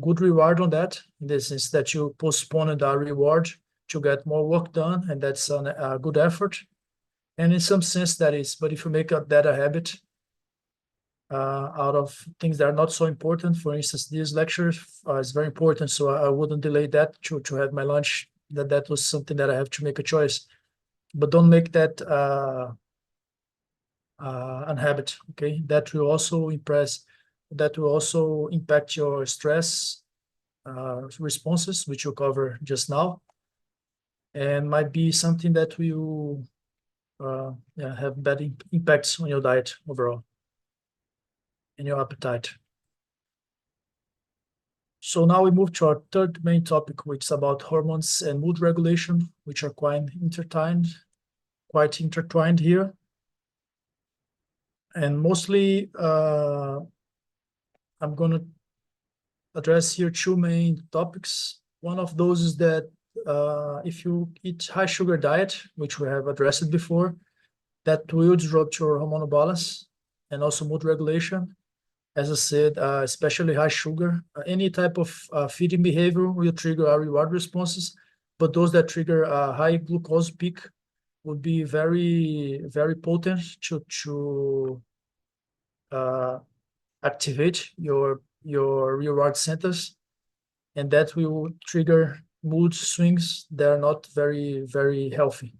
good reward on that, in the sense that you postponed a reward to get more work done, and that's a good effort. And in some sense that is, but if you make that a habit, out of things that are not so important, for instance, this lecture is very important, so I wouldn't delay that to have my lunch, that was something that I have to make a choice. But don't make that an habit, okay? That will also impact your stress responses, which you'll cover just now, and might be something that will have bad impacts on your diet overall and your appetite. So now we move to our third main topic, which is about hormones and mood regulation, which are quite intertwined here. And mostly, I'm going to address here two main topics. One of those is that if you eat high sugar diet, which we have addressed before, that will disrupt your hormonal balance and also mood regulation. As I said, especially high sugar, any type of feeding behavior will trigger our reward responses, but those that trigger a high glucose peak would be very, very potent to activate your reward centers, and that will trigger mood swings that are not very, very healthy.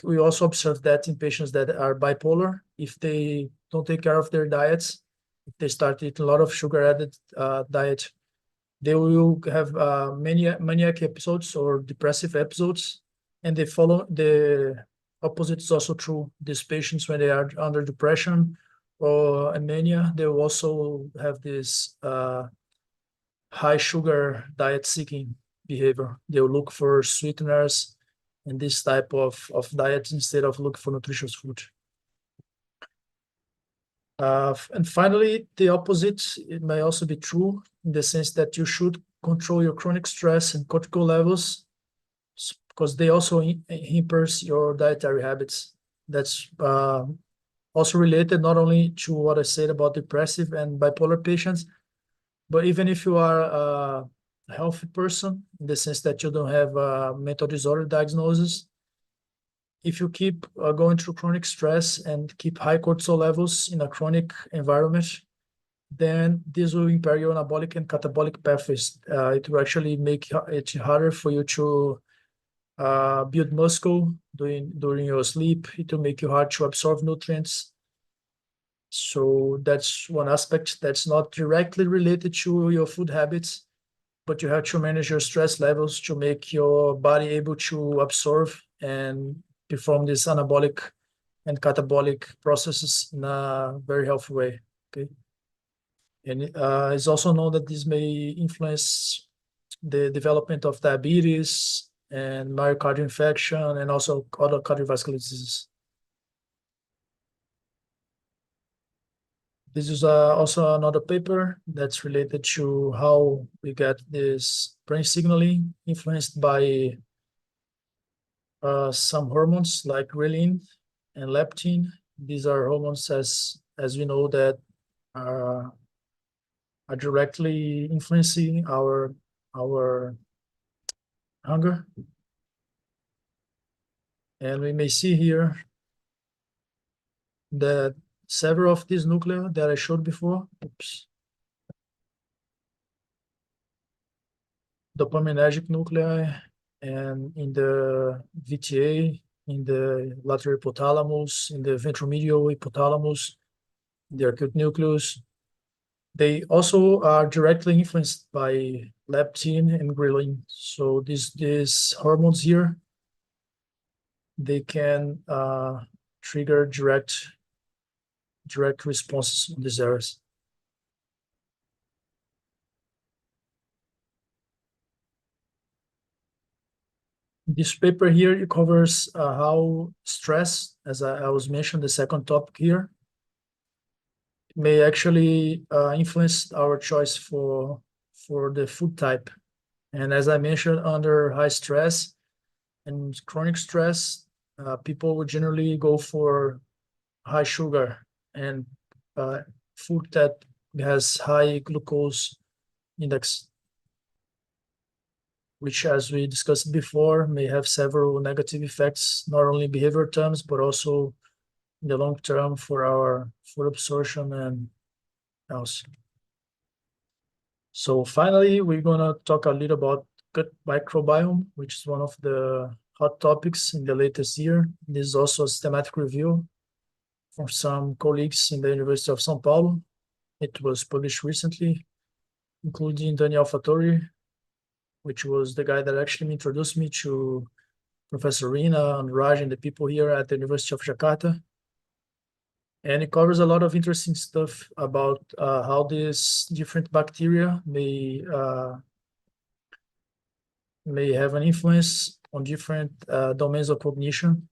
We also observe that in patients that are bipolar, if they don't take care of their diets, if they start eating a lot of sugar-added diet, they will have maniac episodes or depressive episodes, and the opposite is also true. These patients, when they are under depression or mania, they will also have this high sugar diet seeking behavior. They will look for sweeteners and this type of diet instead of looking for nutritious food. And finally, the opposite, it may also be true in the sense that you should control your chronic stress and cortisol levels, because they also hampers your dietary habits. That's also related not only to what I said about depressive and bipolar patients, but even if you are a healthy person, in the sense that you don't have a mental disorder diagnosis, if you keep going through chronic stress and keep high cortisol levels in a chronic environment, then this will impair your anabolic and catabolic pathways. It will actually make it harder for you to build muscle during your sleep. It will make you hard to absorb nutrients. So that's one aspect that's not directly related to your food habits, but you have to manage your stress levels to make your body able to absorb and perform these anabolic and catabolic processes in a very healthy way, okay? And it's also known that this may influence the development of diabetes and myocardial infarction and also other cardiovascular diseases. This is also another paper that's related to how we get this brain signaling influenced by some hormones like ghrelin and leptin. These are hormones, as we know, that are directly influencing our hunger. And we may see here that several of these nuclei that I showed before, dopaminergic nuclei, and in the VTA, in the lateral hypothalamus, in the ventromedial hypothalamus, the acute nucleus, they also are directly influenced by leptin and ghrelin. So these hormones here, they can trigger direct responses on these areas. This paper here, it covers how stress, as I was mentioning, the second topic here, may actually influence our choice for the food type. And as I mentioned, under high stress and chronic stress, people would generally go for high sugar and food that has high glucose index, which, as we discussed before, may have several negative effects, not only in behavioral terms, but also in the long term for our food absorption and else. So finally, we're gonna talk a little about gut microbiome, which is one of the hot topics in the latest year. This is also a systematic review from some colleagues in the University of São Paulo. It was published recently, including Daniel Fattori, which was the guy that actually introduced me to Professor Rina and Raj and the people here at the University of Jakarta. And it covers a lot of interesting stuff about how these different bacteria may have an influence on different domains of cognition.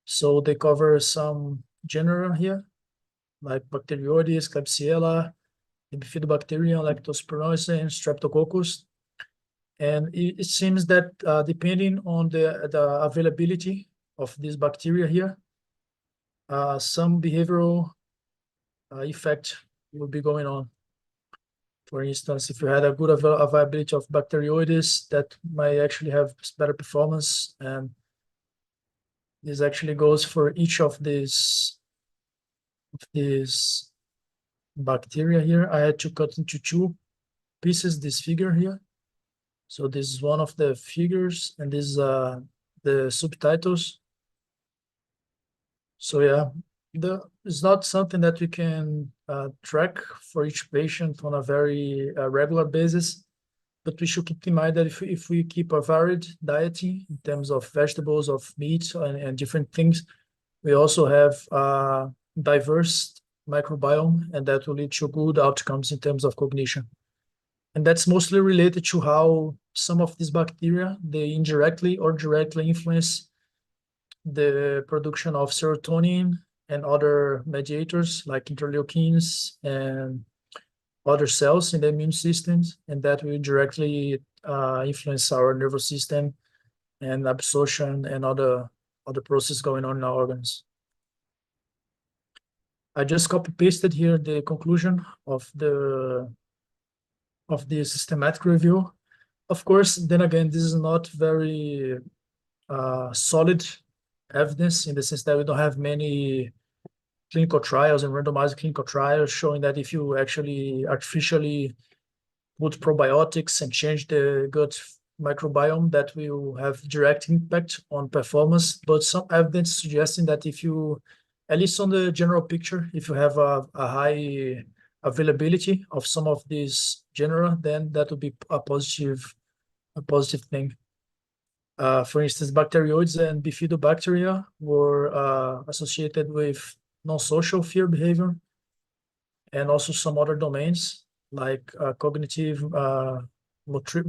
So they cover some genera here, like Bacteroides, Klebsiella, Bifidobacterium, Leptospirosis, and Streptococcus. And it seems that depending on the availability of this bacteria here, some behavioral effect will be going on. For instance, if you had a good availability of Bacteroides, that might actually have better performance. And this actually goes for each of these bacteria here. I had to cut into two pieces this figure here. So this is one of the figures, and this is the subtitles. So yeah, it's not something that we can track for each patient on a very regular basis, but we should keep in mind that if we keep a varied diet in terms of vegetables, of meat, and different things, we also have diverse microbiome, and that will lead to good outcomes in terms of cognition. And that's mostly related to how some of these bacteria, they indirectly or directly influence the production of serotonin and other mediators like interleukins and other cells in the immune systems, and that will directly influence our nervous system and absorption and other processes going on in our organs. I just copy-pasted here the conclusion of the systematic review. Of course, then again, this is not very solid evidence in the sense that we don't have many clinical trials and randomized clinical trials showing that if you actually artificially put probiotics and change the gut microbiome, that will have direct impact on performance. But some evidence suggesting that if you, at least on the general picture, if you have a high availability of some of these genera, then that would be a positive thing. For instance, Bacteroides and Bifidobacteria were associated with non-social fear behavior, and also some other domains like cognitive, motor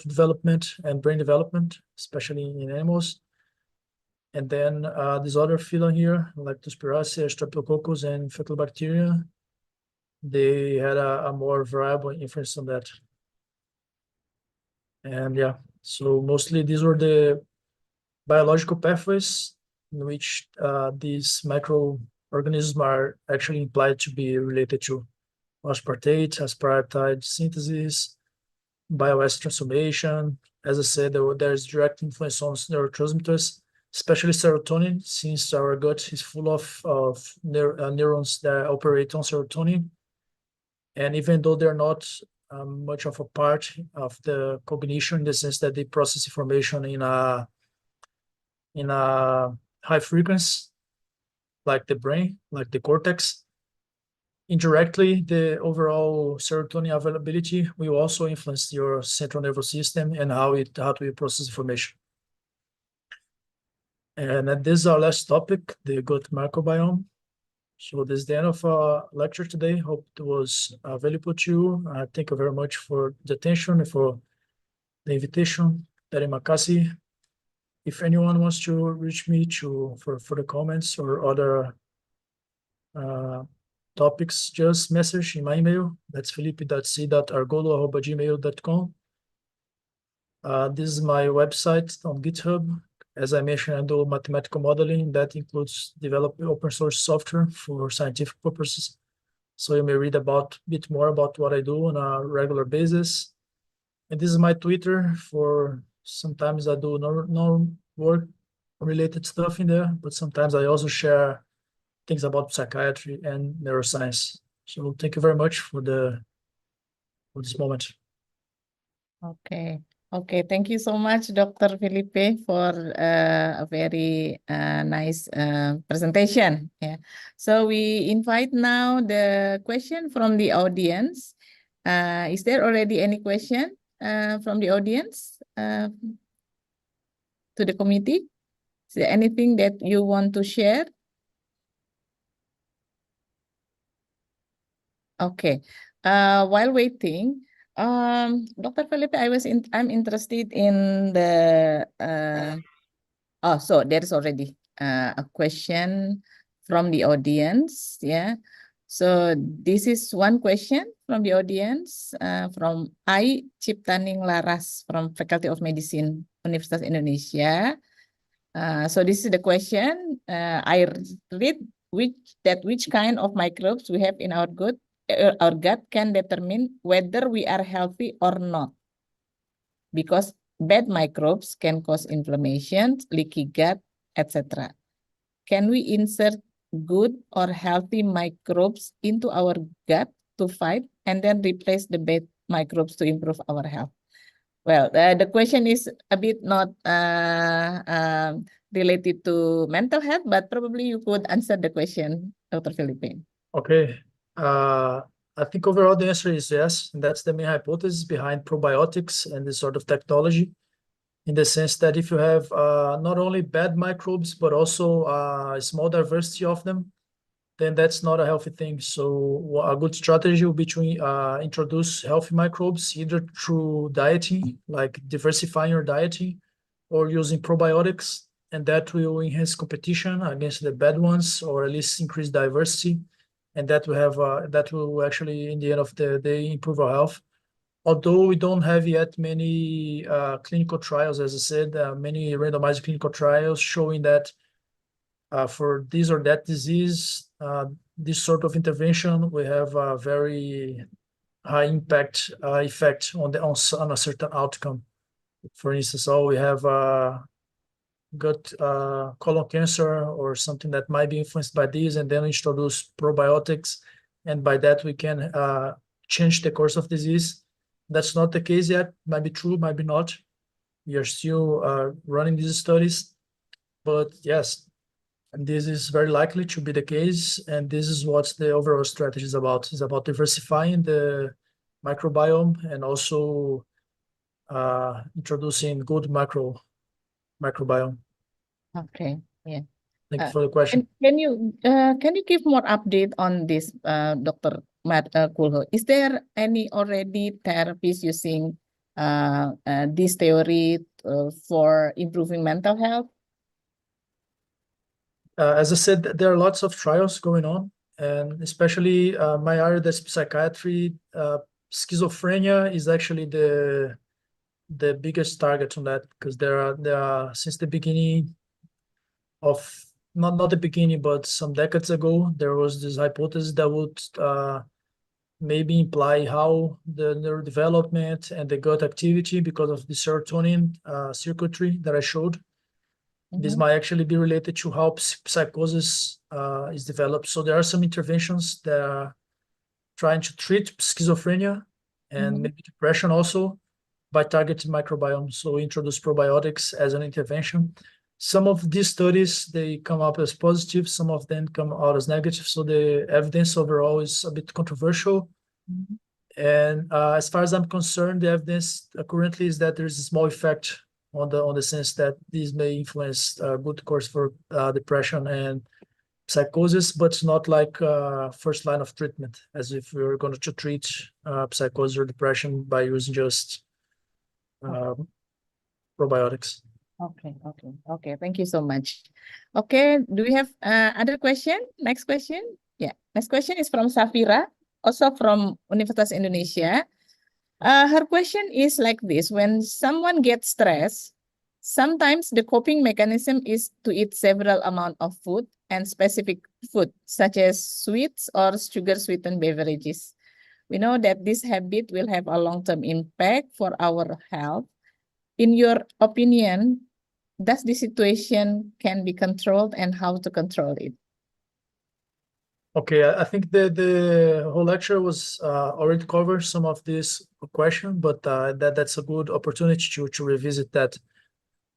development and brain development, especially in animals. And then this other phyla here, like Leptospirosis, Streptococcus, and Faecalibacteria, they had a more variable influence on that. And yeah, so mostly these were the biological pathways in which these microorganisms are actually implied to be related to: aspartate, aspartame synthesis, bioacid transformation. As I said, there's direct influence on neurotransmitters, especially serotonin, since our gut is full of neurons that operate on serotonin. And even though they're not much of a part of the cognition, in the sense that they process information in a high frequency, like the brain, like the cortex, indirectly, the overall serotonin availability will also influence your central nervous system and how we process information. And this is our last topic, the gut microbiome. So this is the end of our lecture today. Hope it was valuable to you. Thank you very much for the attention and for the invitation. Terima kasih. If anyone wants to reach me for the comments or other topics, just message in my email. That's felipe.c.argolo@gmail.com. This is my website on GitHub. As I mentioned, I do mathematical modeling. That includes developing open source software for scientific purposes. So you may read about a bit more about what I do on a regular basis. And this is my Twitter. For sometimes I do no work related stuff in there, but sometimes I also share things about psychiatry and neuroscience. So thank you very much for this moment. Okay. Okay, thank you so much, Dr. Felipe, for a very nice presentation. Yeah. So we invite now the question from the audience. Is there already any question from the audience to the committee? Is there anything that you want to share? Okay. While waiting, Dr. Felipe, I'm interested in the so there's already a question from the audience. Yeah. So this is one question from the audience from I Ciptaning Laras from Faculty of Medicine, Universitas Indonesia. So this is the question. I read which kind of microbes we have in our gut can determine whether we are healthy or not. Because bad microbes can cause inflammation, leaky gut, etc. Can we insert good or healthy microbes into our gut to fight and then replace the bad microbes to improve our health? Well, the question is a bit not related to mental health, but probably you could answer the question, Dr. Felipe. Okay. I think overall the answer is yes. And that's the main hypothesis behind probiotics and this sort of technology, in the sense that if you have not only bad microbes, but also a small diversity of them, then that's not a healthy thing. So a good strategy will be to introduce healthy microbes, either through dieting, like diversifying your dieting, or using probiotics, and that will enhance competition against the bad ones, or at least increase diversity. And that will have that will actually, in the end of the day, improve our health. Although we don't have yet many clinical trials, as I said, many randomized clinical trials showing that for this or that disease, this sort of intervention will have a very high impact effect on a certain outcome. For instance, we have gut colon cancer or something that might be influenced by this, and then introduce probiotics, and by that we can change the course of disease. That's not the case yet. Might be true, might be not. We are still running these studies, but yes, this is very likely to be the case, and this is what the overall strategy is about. It's about diversifying the microbiome and also introducing good microbiome. Okay, yeah. Thank you for the question. Can you give more update on this, Dr. Coelho? Is there any already therapies using this theory for improving mental health? As I said, there are lots of trials going on, and especially my area, that's psychiatry. Schizophrenia is actually the biggest target on that, because there are since the beginning of not the beginning, but some decades ago, there was this hypothesis that would maybe imply how the neurodevelopment and the gut activity, because of the serotonin circuitry that I showed, this might actually be related to how psychosis is developed. So there are some interventions that are trying to treat schizophrenia and maybe depression also by targeting microbiome. So we introduce probiotics as an intervention. Some of these studies, they come up as positive, some of them come out as negative. So the evidence overall is a bit controversial. And as far as I'm concerned, the evidence currently is that there's a small effect on the sense that these may influence good course for depression and psychosis, but it's not like first line of treatment, as if we were going to treat psychosis or depression by using just probiotics. Okay. Thank you so much. Okay, do we have other question? Next question? Yeah, next question is from Safira, also from Universitas Indonesia. Her question is like this: when someone gets stressed, sometimes the coping mechanism is to eat several amount of food and specific food, such as sweets or sugar-sweetened beverages. We know that this habit will have a long-term impact for our health. In your opinion, does the situation can be controlled and how to control it? Okay, I think the whole lecture was already covered some of this question, but that's a good opportunity to revisit that.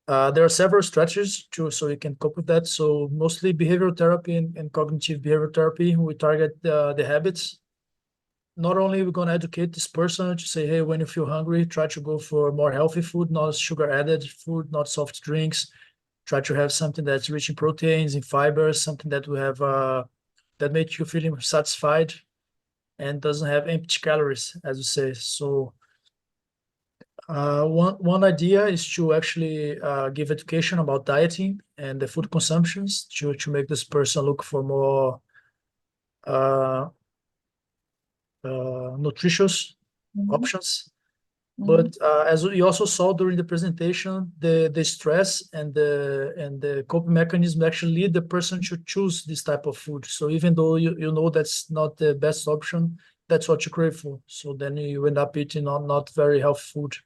There are several strategies so you can cope with that. So mostly behavioral therapy and cognitive behavioral therapy, we target the habits. Not only we're going to educate this person to say, hey, when you feel hungry, try to go for more healthy food, not sugar added food, not soft drinks. Try to have something that's rich in proteins, in fibers, something that will have that makes you feeling satisfied and doesn't have empty calories, as you say. So one idea is to actually give education about dieting and the food consumptions to make this person look for more nutritious options. But as you also saw during the presentation, the stress and the coping mechanism actually lead the person to choose this type of food. So even though you know that's not the best option, that's what you crave for. So then you end up eating not very healthy food.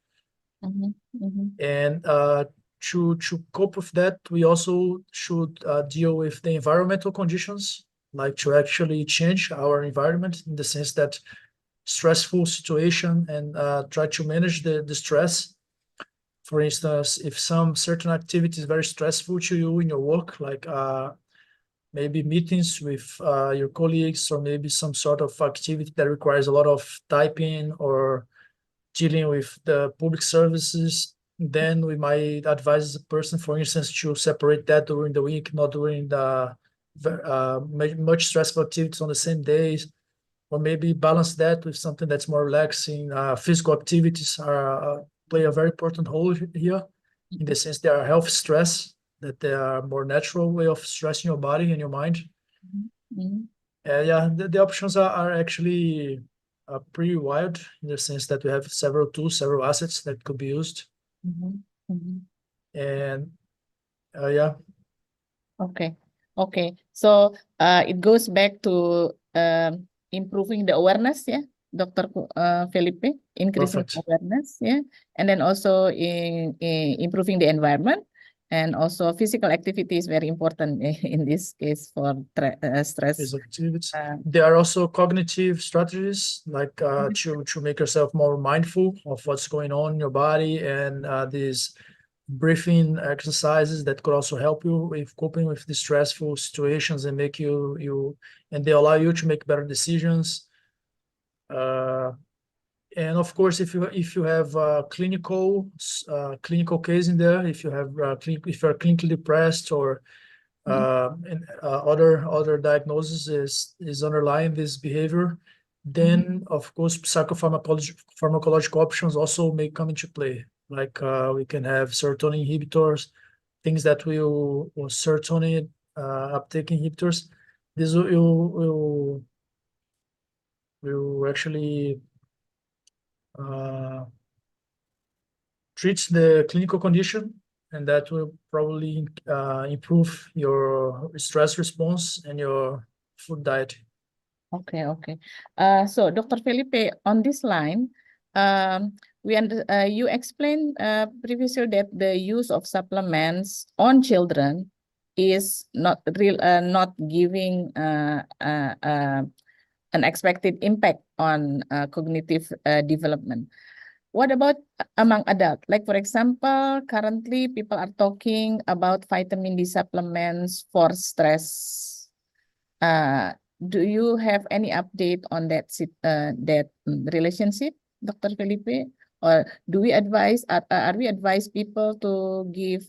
And to cope with that, we also should deal with the environmental conditions, like to actually change our environment in the sense that stressful situation and try to manage the stress. For instance, if some certain activity is very stressful to you in your work, like maybe meetings with your colleagues, or maybe some sort of activity that requires a lot of typing or dealing with the public services, then we might advise the person, for instance, to separate that during the week, not during the much stressful activities on the same days, or maybe balance that with something that's more relaxing. Physical activities play a very important role here, in the sense they are health stress, that they are more natural way of stressing your body and your mind. Yeah, the options are actually pretty wide, in the sense that we have several tools, several assets that could be used. And yeah. Okay. So it goes back to improving the awareness, yeah, Dr. Felipe, increasing Perfect. awareness, yeah, and then also in improving the environment, and also physical activity is very important in this case for stress. Physical activities. There are also cognitive strategies, like to make yourself more mindful of what's going on in your body, and these breathing exercises that could also help you with coping with the stressful situations and make and they allow you to make better decisions. And of course, if you have clinical case in there, if you have if you're clinically depressed, or and other diagnosis is underlying this behavior, then of course pharmacological options also may come into play. Like we can have serotonin inhibitors, things that will serotonin uptake inhibitors. This will actually treats the clinical condition, and that will probably improve your stress response and your food diet. Okay. So Dr. Felipe, on this line, you explained previously that the use of supplements on children is not giving an expected impact on cognitive development. What about among adults? Like, for example, currently people are talking about vitamin D supplements for stress. Do you have any update on that relationship, Dr. Felipe? Or do we advise? Are we advise people to give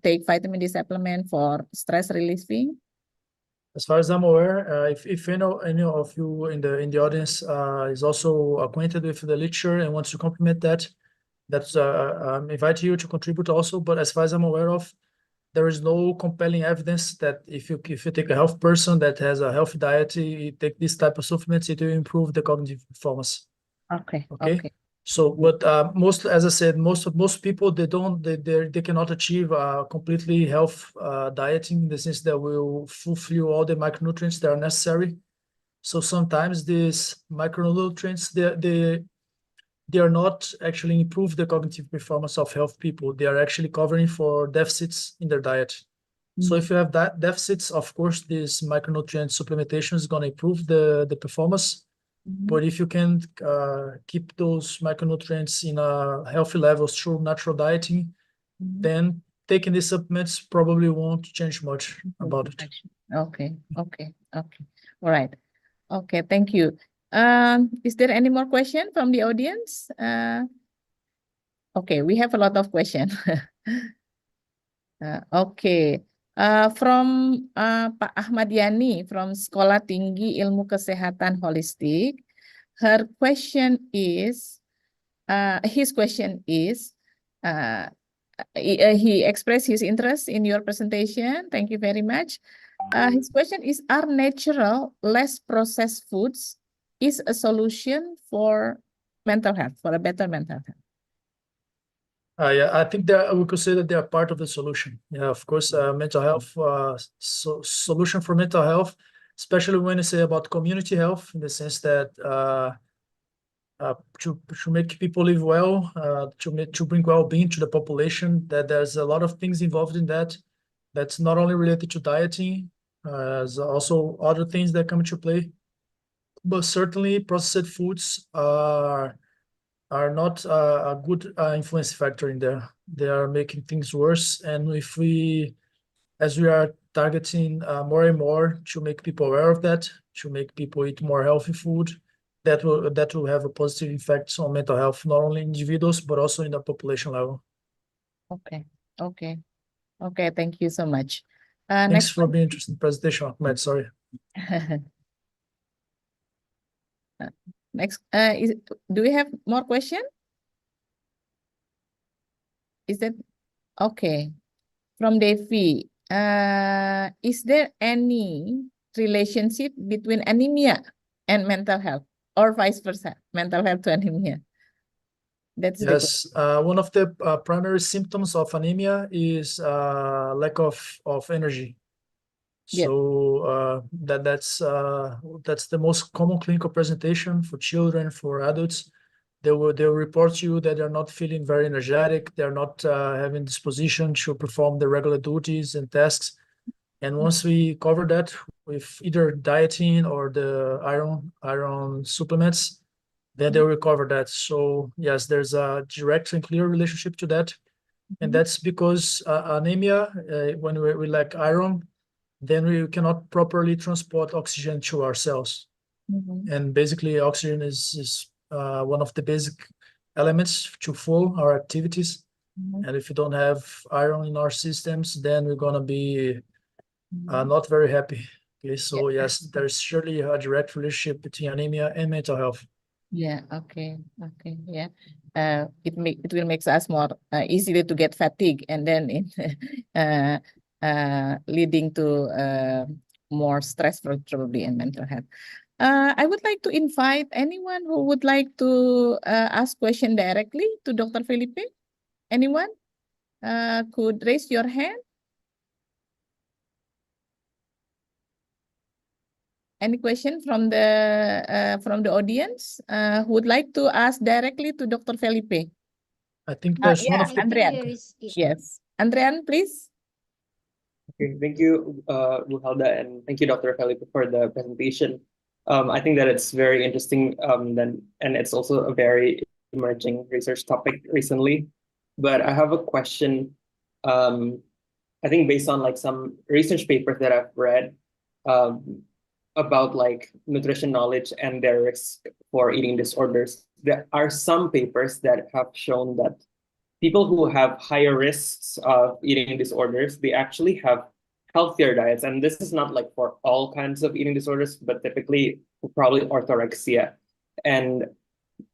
take vitamin D supplement for stress relieving? As far as I'm aware, if any of you in the audience is also acquainted with the literature and wants to complement that, I invite you to contribute also. But as far as I'm aware of, there is no compelling evidence that if you take a healthy person that has a healthy diet, you take this type of supplements, it will improve the cognitive performance. Okay. So, but most, as I said, most people they cannot achieve completely health dieting in the sense that will fulfill all the micronutrients that are necessary. So sometimes these micronutrients they are not actually improve the cognitive performance of health people. They are actually covering for deficits in their diet. So if you have that deficits, of course, this micronutrient supplementation is going to improve the performance. But if you can keep those micronutrients in a healthy level through natural dieting, then taking these supplements probably won't change much about it. Okay. All right. Okay, thank you. Is there any more question from the audience? Okay, we have a lot of question. Okay. From Pak Ahmad Yani from Sekolah Tinggi Ilmu Kesehatan Holistik. Her question is, his question is, he expressed his interest in your presentation. Thank you very much. His question is, are natural, less processed foods is a solution for mental health, for a better mental health? Yeah, I think that we could say that they are part of the solution. Yeah, of course, mental health, solution for mental health, especially when you say about community health, in the sense that to make people live well, to bring well-being to the population, that there's a lot of things involved in that. That's not only related to dieting, there's also other things that come into play. But certainly processed foods are not a good influence factor in there. They are making things worse. And if as we are targeting more and more to make people aware of that, to make people eat more healthy food, that will have a positive effect on mental health, not only individuals, but also in the population level. Okay. Thank you so much. Thanks Next for being interested in the presentation, Ahmed. Sorry. Next, do we have more question? Is that okay? From Devi, is there any relationship between anemia and mental health, or vice versa, mental health to anemia? That's yes. One of the primary symptoms of anemia is lack of energy. Yes. So that's the most common clinical presentation for children, for adults. They'll report to you that they're not feeling very energetic. They're not having disposition to perform the regular duties and tasks. And once we cover that with either dieting or the iron supplements, then they'll recover that. So yes, there's a direct and clear relationship to that. And that's because anemia, when we lack iron, then we cannot properly transport oxygen to our cells. And basically oxygen is one of the basic elements to fuel our activities. And if you don't have iron in our systems, then we're going to be not very happy. Okay, so yes, there's surely a direct relationship between anemia and mental health. Yeah, okay, yeah. It will make us more easily to get fatigue, and then leading to more stress probably and mental health. I would like to invite anyone who would like to ask question directly to Dr. Felipe. Anyone could raise your hand? Any question from the audience who would like to ask directly to Dr. Felipe? I think there's one of the... Andrian. Yes, Andrian, please. Okay, thank you, Helda, and thank you, Dr. Felipe, for the presentation. I think that it's very interesting, and it's also a very emerging research topic recently. But I have a question. I think based on like some research papers that I've read about like nutrition knowledge and their risks for eating disorders, there are some papers that have shown that people who have higher risks of eating disorders, they actually have healthier diets. And this is not like for all kinds of eating disorders, but typically probably orthorexia. And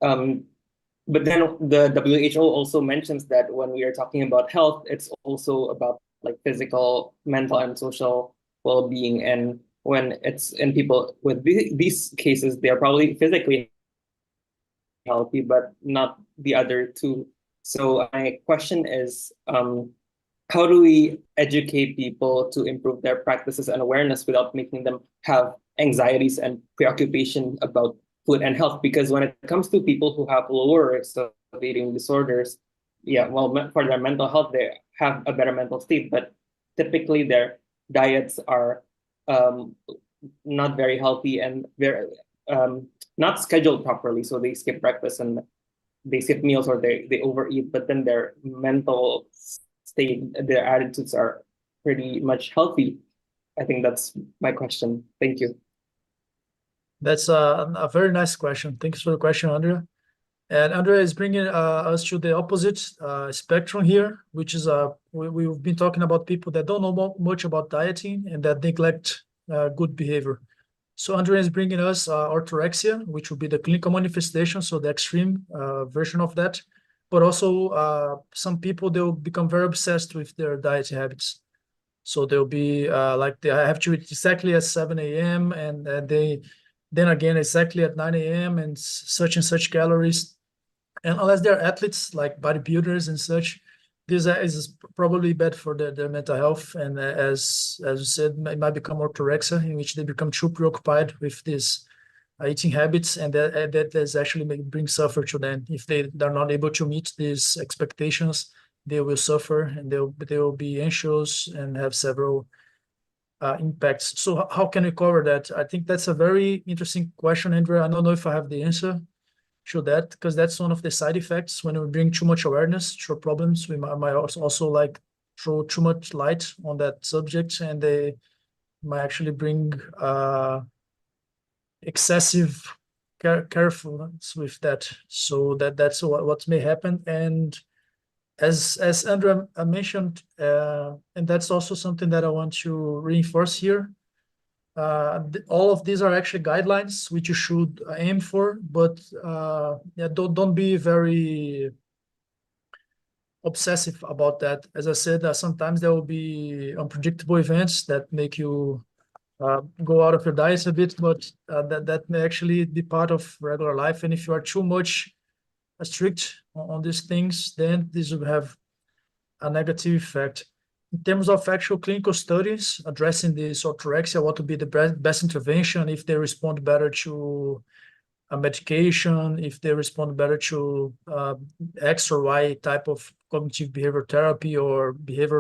but then the WHO also mentions that when we are talking about health, it's also about like physical, mental, and social well-being. And when it's in people with these cases, they are probably physically healthy, but not the other two. So my question is, how do we educate people to improve their practices and awareness without making them have anxieties and preoccupation about food and health? Because when it comes to people who have lower risks of eating disorders, yeah, well, for their mental health, they have a better mental state, but typically their diets are not very healthy and very not scheduled properly. So they skip breakfast and they skip meals, or they overeat, but then their mental state, their attitudes are pretty much healthy. I think that's my question. Thank you. That's a very nice question. Thanks for the question, Andrea. And Andrea is bringing us to the opposite spectrum here, which is we've been talking about people that don't know much about dieting and that neglect good behavior. So Andrea is bringing us orthorexia, which will be the clinical manifestation, so the extreme version of that. But also some people, they'll become very obsessed with their diet habits. So they'll be like, they have to eat exactly at 7 a.m. and then again exactly at 9 a.m. and such calories. And unless they're athletes like bodybuilders and such, this is probably bad for their mental health. And as you said, it might become orthorexia, in which they become too preoccupied with these eating habits, and that is actually bring suffer to them. If they're not able to meet these expectations, they will suffer and they will be anxious and have several impacts. So how can we cover that? I think that's a very interesting question, Andrea. I don't know if I have the answer to that, because that's one of the side effects when we bring too much awareness to problems. We might also like throw too much light on that subject, and they might actually bring excessive carefulness with that. So that's what may happen. And as Andrea mentioned, and that's also something that I want to reinforce here. All of these are actually guidelines which you should aim for, but yeah, don't be very obsessive about that. As I said, sometimes there will be unpredictable events that make you go out of your diet a bit, but that may actually be part of regular life. And if you are too much strict on these things, then this will have a negative effect. In terms of actual clinical studies addressing this orthorexia, what would be the best intervention if they respond better to a medication, if they respond better to X or Y type of cognitive behavioral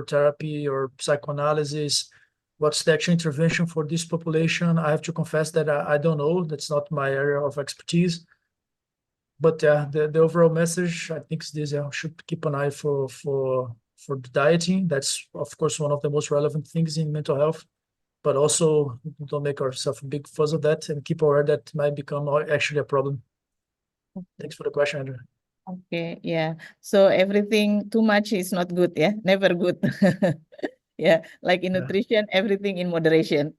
therapy or psychoanalysis. What's the actual intervention for this population? I have to confess that I don't know. That's not my area of expertise. But the overall message, I think, is this: should keep an eye for the dieting. That's, of course, one of the most relevant things in mental health, but also don't make ourselves a big fuss of that and keep aware that might become actually a problem. Thanks for the question, Andrew. Okay, yeah. So everything too much is not good, yeah? Never good. Yeah, like in nutrition, everything in moderation.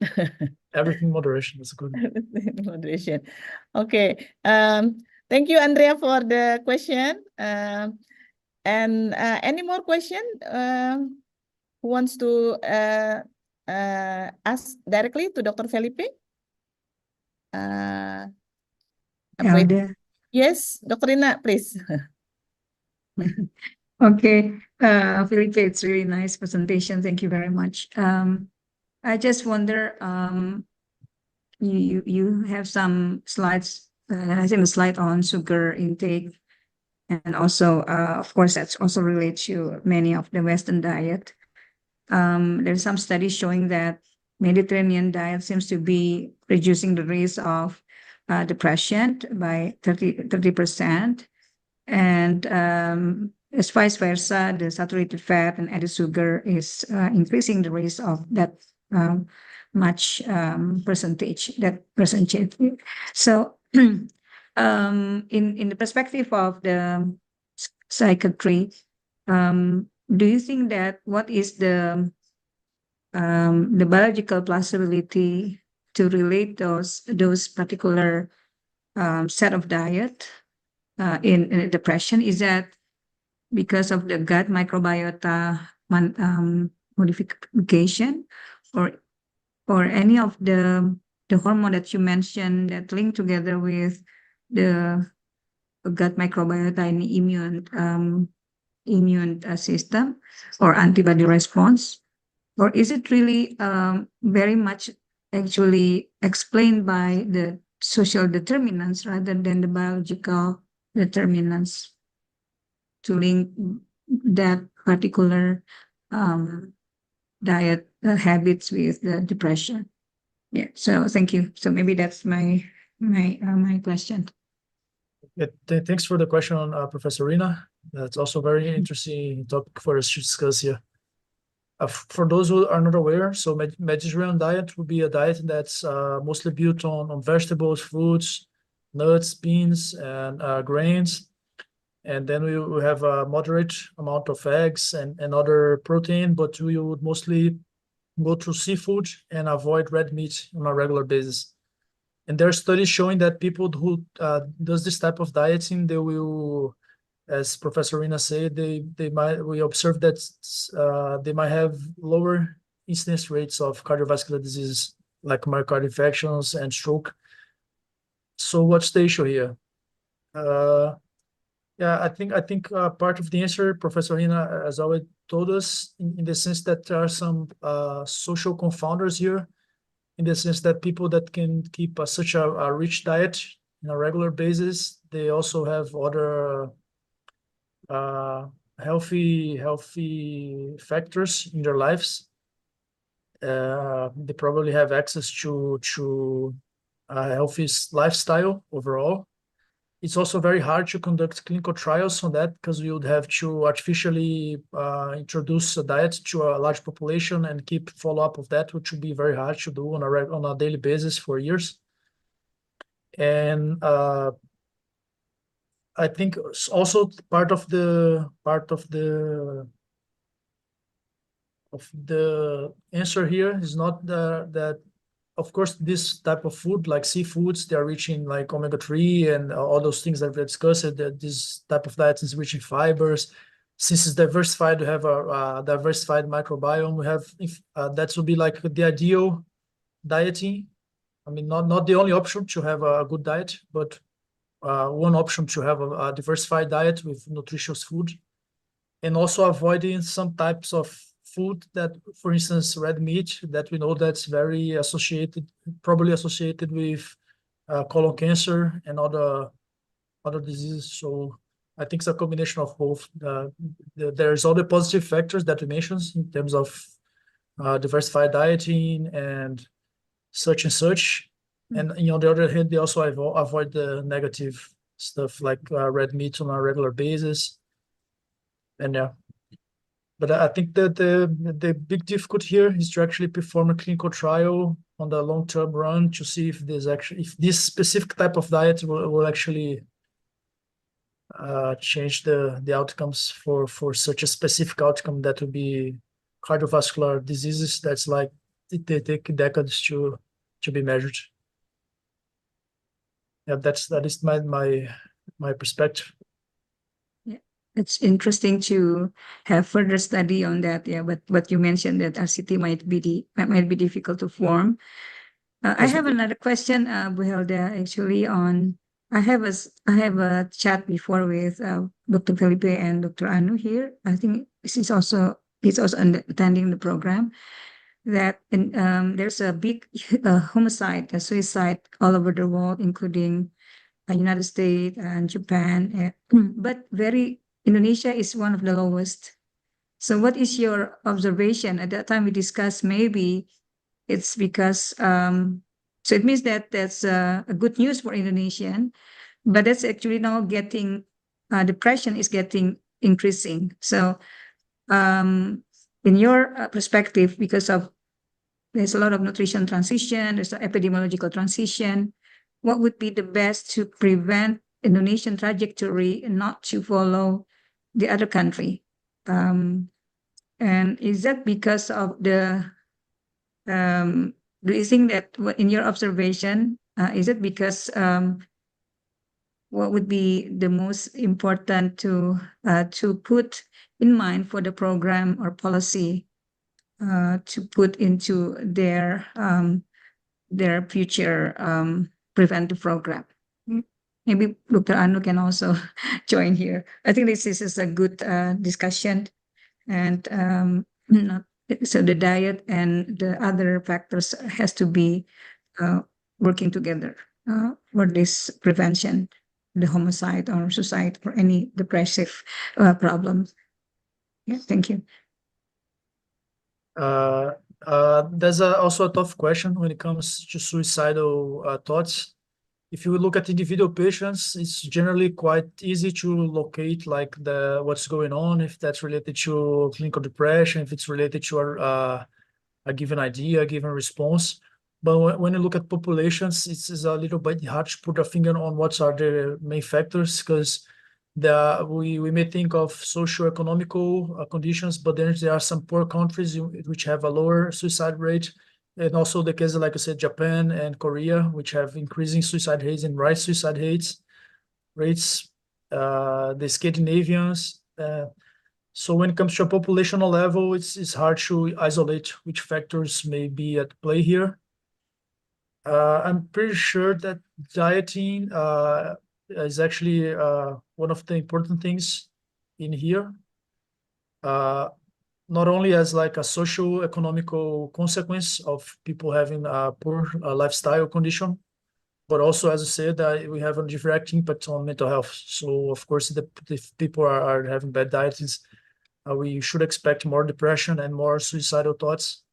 Everything in moderation is good. Everything in moderation. Okay. Thank you, Andrea, for the question. And any more question? Who wants to ask directly to Dr. Felipe? Helda. Yes, Dr. Rina, please. Okay, Felipe, it's really nice presentation. Thank you very much. I just wonder, you have some slides. I think the slide on sugar intake, and also, of course, that's also related to many of the Western diet. There's some studies showing that Mediterranean diet seems to be reducing the risk of depression by 30%. And as vice versa, the saturated fat and added sugar is increasing the risk of that much percentage. So, in the perspective of the psychiatry, do you think that what is the biological plausibility to relate those particular set of diet in depression? Is that because of the gut microbiota modification, or any of the hormone that you mentioned that link together with the gut microbiota and immune system or antibody response? Or is it really very much actually explained by the social determinants rather than the biological determinants to link that particular diet habits with the depression? Yeah, so thank you. So maybe that's my question. Yeah, thanks for the question, Professor Rina. That's also a very interesting topic for us to discuss here. For those who are not aware, so Mediterranean diet would be a diet that's mostly built on vegetables, fruits, nuts, beans, and grains. And then we will have a moderate amount of eggs and other protein, but we would mostly go to seafood and avoid red meat on a regular basis. And there are studies showing that people who does this type of dieting, they will, as Professor Rina said, we observe that they might have lower incidence rates of cardiovascular diseases like myocardial infarctions and stroke. So what's the issue here? Yeah, I think part of the answer, Professor Rina has already told us, in the sense that there are some social confounders here, in the sense that people that can keep such a rich diet on a regular basis, they also have other healthy factors in their lives. They probably have access to a healthy lifestyle overall. It's also very hard to conduct clinical trials on that, because we would have to artificially introduce a diet to a large population and keep follow-up of that, which would be very hard to do on a daily basis for years. And I think also part of the answer here is not that. Of course, this type of food, like seafoods, they are rich in like omega-3 and all those things that we discussed. That this type of diet is rich in fibers. Since it's diversified, we have a diversified microbiome. We have that would be like the ideal dieting. I mean, not the only option to have a good diet, but one option to have a diversified diet with nutritious food, and also avoiding some types of food that, for instance, red meat, that we know that's very probably associated with colon cancer and other diseases. So I think it's a combination of both. There's all the positive factors that we mentioned in terms of diversified dieting and such. And on the other hand, they also avoid the negative stuff like red meat on a regular basis. And yeah. But I think that the big difficulty here is to actually perform a clinical trial on the long-term run to see if this specific type of diet will actually change the outcomes for such a specific outcome that would be cardiovascular diseases. That's like they take decades to be measured. Yeah, that is my perspective. It's interesting to have further study on that. Yeah, but what you mentioned, that RCT might be difficult to form. I have another question, Helda, actually on. I have a chat before with Dr. Felipe and Dr. Anu here. I think he's also attending the program. That there's a big homicide, a suicide all over the world, including the United States and Japan, but Indonesia is one of the lowest. So what is your observation? At that time we discussed maybe it's because, so it means that that's a good news for Indonesian, but that's actually now depression is increasing. So in your perspective, because of there's a lot of nutrition transition, there's an epidemiological transition, what would be the best to prevent Indonesian trajectory and not to follow the other country? And is that because of do you think that in your observation, is it because what would be the most important to put in mind for the program or policy to put into their future preventive program? Maybe Dr. Anu can also join here. I think this is a good discussion, and so the diet and the other factors has to be working together for this prevention, the homicide or suicide or any depressive problems. Yeah, thank you. There's also a tough question when it comes to suicidal thoughts. If you look at individual patients, it's generally quite easy to locate like what's going on, if that's related to clinical depression, if it's related to a given idea, a given response. But when you look at populations, it's a little bit hard to put a finger on what are the main factors, because we may think of socio-economical conditions, but then there are some poor countries which have a lower suicide rate. And also the cases, like I said, Japan and Korea, which have increasing suicide rates and rise suicide rates, the Scandinavians. So when it comes to a populational level, it's hard to isolate which factors may be at play here. I'm pretty sure that dieting is actually one of the important things in here. Not only as like a socio-economical consequence of people having a poor lifestyle condition, but also, as I said, we have a direct impact on mental health. So, of course, if people are having bad diets, we should expect more depression and more suicidal thoughts.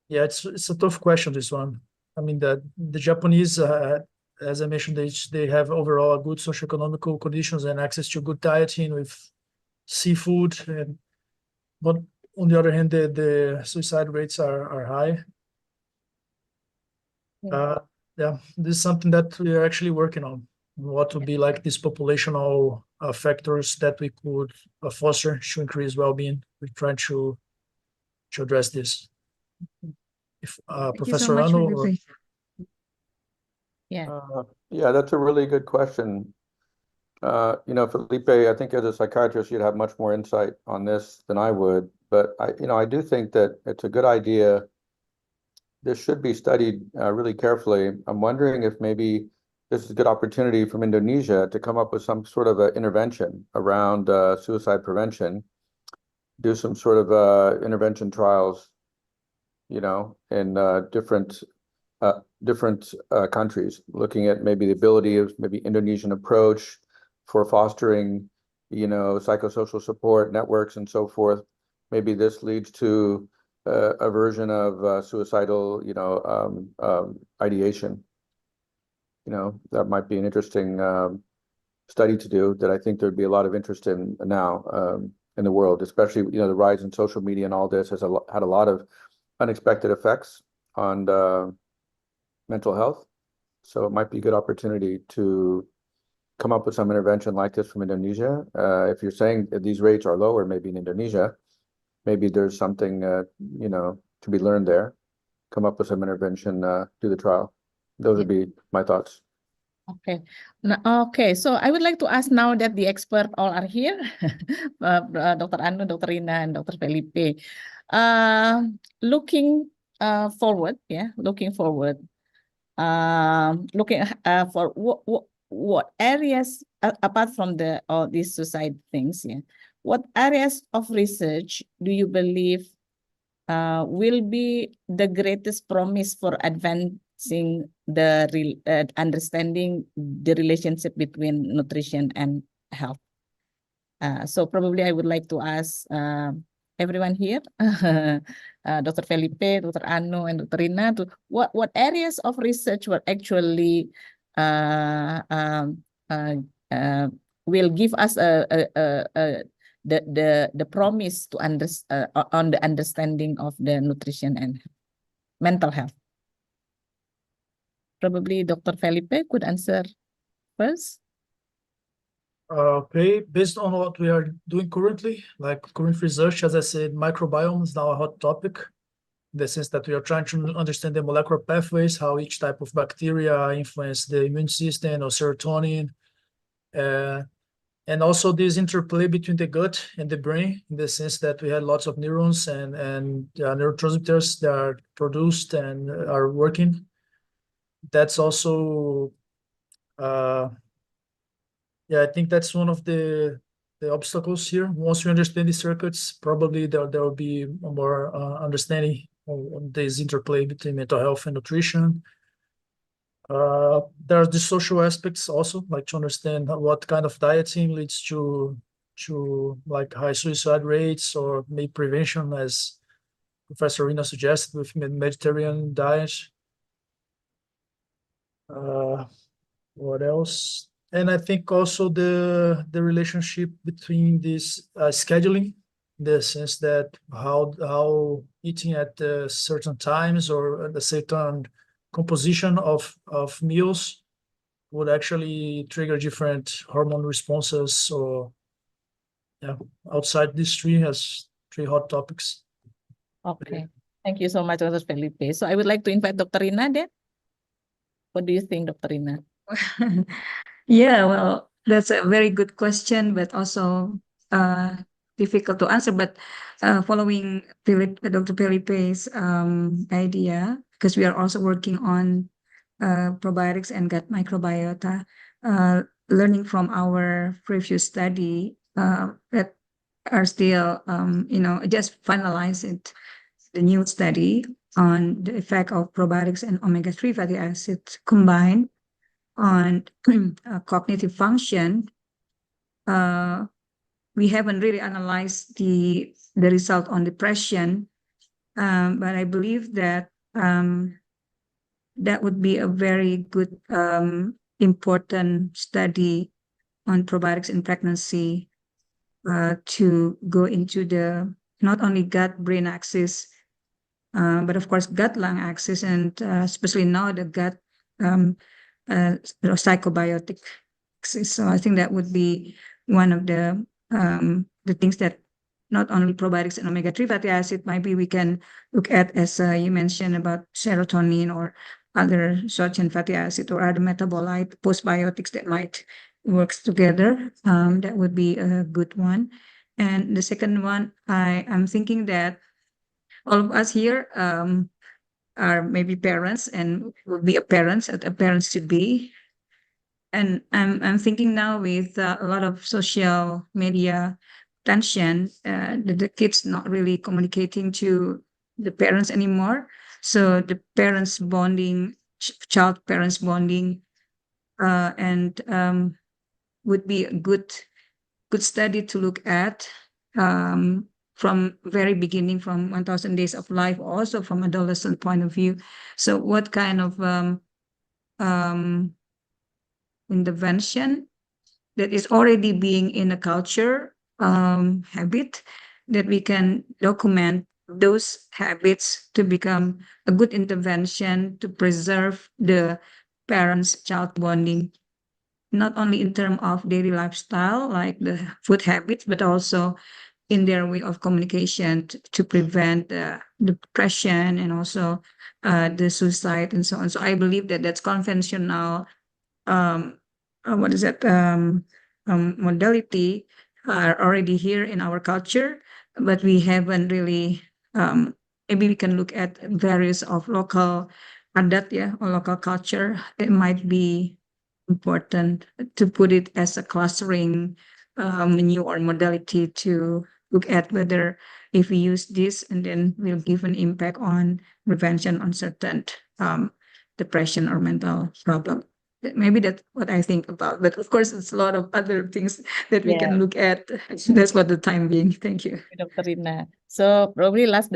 Yeah, it's a tough question, this one. I mean, the Japanese, as I mentioned, they have overall good socioeconomical conditions and access to good dieting with seafood, but on the other hand, the suicide rates are high. Yeah, this is something that we are actually working on. What would be like these populational factors that we could foster to increase well-being? We're trying to address this. If Professor Anu or yeah, that's a really good question. Felipe, I think as a psychiatrist, you'd have much more insight on this than I would. But I do think that it's a good idea. This should be studied really carefully. I'm wondering if maybe this is a good opportunity from Indonesia to come up with some sort of an intervention around suicide prevention, do some sort of intervention trials, in different countries, looking at maybe the ability of maybe Indonesian approach for fostering, psychosocial support networks and so forth. Maybe this leads to a version of suicidal, ideation. That might be an interesting study to do that I think there'd be a lot of interest in now in the world, especially, the rise in social media and all this has had a lot of unexpected effects on mental health. So it might be a good opportunity to come up with some intervention like this from Indonesia. If you're saying that these rates are lower, maybe in Indonesia, maybe there's something, to be learned there. Come up with some intervention, do the trial. Those would be my thoughts. Okay. Okay. So I would like to ask now that the experts all are here, Dr. Anu, Dr. Rina, and Dr. Felipe. Looking forward, looking forward. Looking for what areas apart from all these suicide things, what areas of research do you believe will be the greatest promise for advancing the understanding the relationship between nutrition and health? So probably I would like to ask everyone here, Dr. Felipe, Dr. Anu, and Dr. Rina, to what areas of research were actually will give us the promise to on the understanding of the nutrition and mental health. Probably Dr. Felipe could answer first. Okay, based on what we are doing currently, like current research, as I said, microbiome is now a hot topic, in the sense that we are trying to understand the molecular pathways, how each type of bacteria influence the immune system or serotonin, and also this interplay between the gut and the brain, in the sense that we had lots of neurons and neurotransmitters that are produced and are working. That's also Yeah, I think that's one of the obstacles here. Once you understand the circuits, probably there will be more understanding of this interplay between mental health and nutrition. There are the social aspects also, like to understand what kind of dieting leads to like high suicide rates, or maybe prevention, as Professor Rina suggested, with Mediterranean diet. What else? And I think also the relationship between this scheduling, in the sense that how eating at certain times or at a certain composition of meals would actually trigger different hormone responses. So yeah, outside these three has three hot topics. Okay. Thank you so much, Dr. Felipe. So I would like to invite Dr. Rina then. What do you think, Dr. Rina? Yeah, well, that's a very good question, but also difficult to answer. But following Dr. Felipe's idea, because we are also working on probiotics and gut microbiota, learning from our previous study that are still, just finalized the new study on the effect of probiotics and omega-3 fatty acids combined on cognitive function. We haven't really analyzed the result on depression, but I believe that that would be a very good important study on probiotics in pregnancy, to go into the not only gut-brain axis, but of course gut-lung axis, and especially now the gut psychobiotic axis. So I think that would be one of the things that not only probiotics and omega-3 fatty acid, maybe we can look at, as you mentioned about serotonin or other short chain fatty acid or other metabolite postbiotics that might work together. That would be a good one. And the second one, I'm thinking that all of us here are maybe parents and will be a parents should be. And I'm thinking now with a lot of social media tension, the kids not really communicating to the parents anymore. So the parents bonding, child parents bonding, and would be a good study to look at, from very beginning, from 1000 days of life, also from adolescent point of view. So what kind of intervention that is already being in a culture habit, that we can document those habits to become a good intervention to preserve the parents-child bonding, not only in terms of daily lifestyle, like the food habits, but also in their way of communication to prevent the depression and also the suicide and so on. So I believe that that's conventional, modality are already here in our culture, but we haven't really, maybe we can look at various of local adat, or local culture. It might be important to put it as a clustering menu or modality to look at whether if we use this and then will give an impact on prevention on certain depression or mental problem. Maybe that's what I think about, but of course it's a lot of other things that we can look at. That's what the time being. Thank you, Dr. Rina. So probably last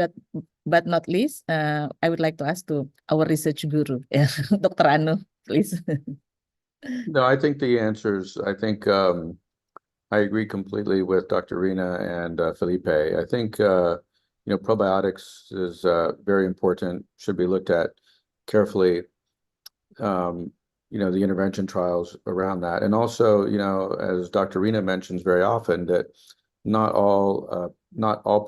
but not least, I would like to ask to our research guru, Dr. Anu, please. No, I think the answers, I think I agree completely with Dr. Rina and Felipe. I think, probiotics is very important, should be looked at carefully, the intervention trials around that. And also, as Dr. Rina mentions very often, that not all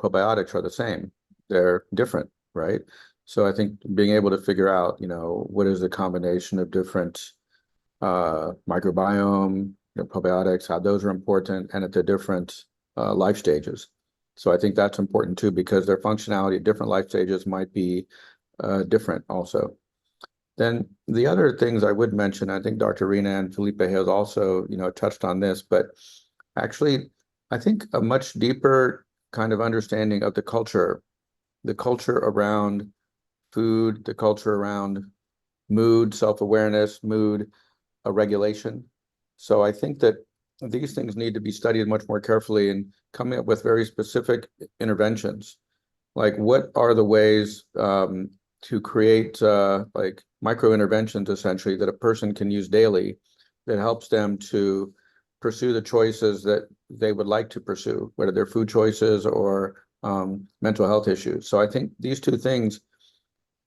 probiotics are the same. They're different, right? So I think being able to figure out, what is the combination of different microbiome, probiotics, how those are important, and at the different life stages. So I think that's important too, because their functionality at different life stages might be different also. Then the other things I would mention, I think Dr. Rina and Felipe has also, touched on this, but actually, I think a much deeper kind of understanding of the culture around food, the culture around mood, self-awareness, mood, regulation. So I think that these things need to be studied much more carefully and coming up with very specific interventions. Like, what are the ways to create like micro interventions essentially that a person can use daily that helps them to pursue the choices that they would like to pursue, whether they're food choices or mental health issues. So I think these two things,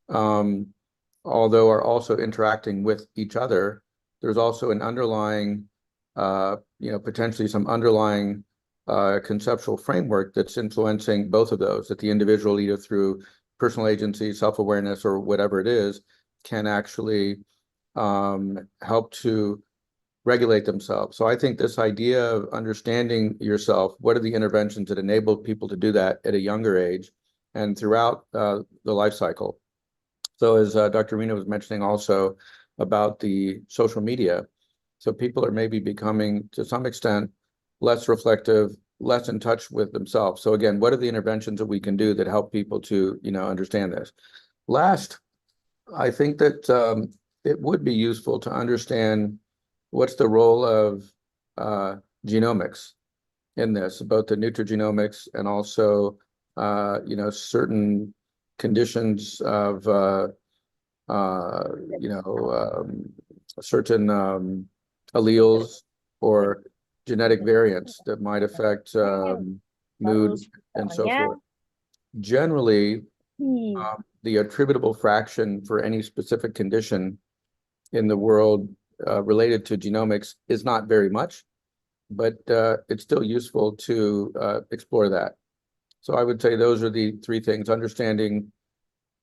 although are also interacting with each other, there's also an underlying, potentially some underlying conceptual framework that's influencing both of those, that the individual, either through personal agency, self-awareness, or whatever it is, can actually help to regulate themselves. So I think this idea of understanding yourself, what are the interventions that enable people to do that at a younger age and throughout the life cycle. So as Dr. Rina was mentioning also about the social media, so people are maybe becoming, to some extent, less reflective, less in touch with themselves. So again, what are the interventions that we can do that help people to, understand this? Last, I think that it would be useful to understand what's the role of genomics in this, both the nutrigenomics and also, certain conditions of, certain alleles or genetic variants that might affect mood and so forth. Generally, the attributable fraction for any specific condition in the world related to genomics is not very much, but it's still useful to explore that. So I would say those are the three things: understanding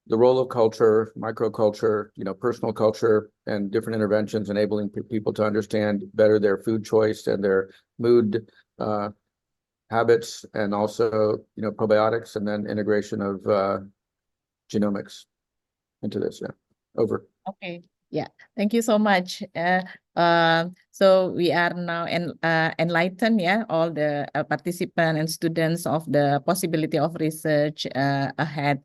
the role of culture, microculture, personal culture, and different interventions enabling people to understand better their food choice and their mood habits, and also, probiotics, and then integration of genomics into this. Yeah, over. Okay. Yeah, thank you so much. So we are now enlightened, all the participants and students of the possibility of research ahead.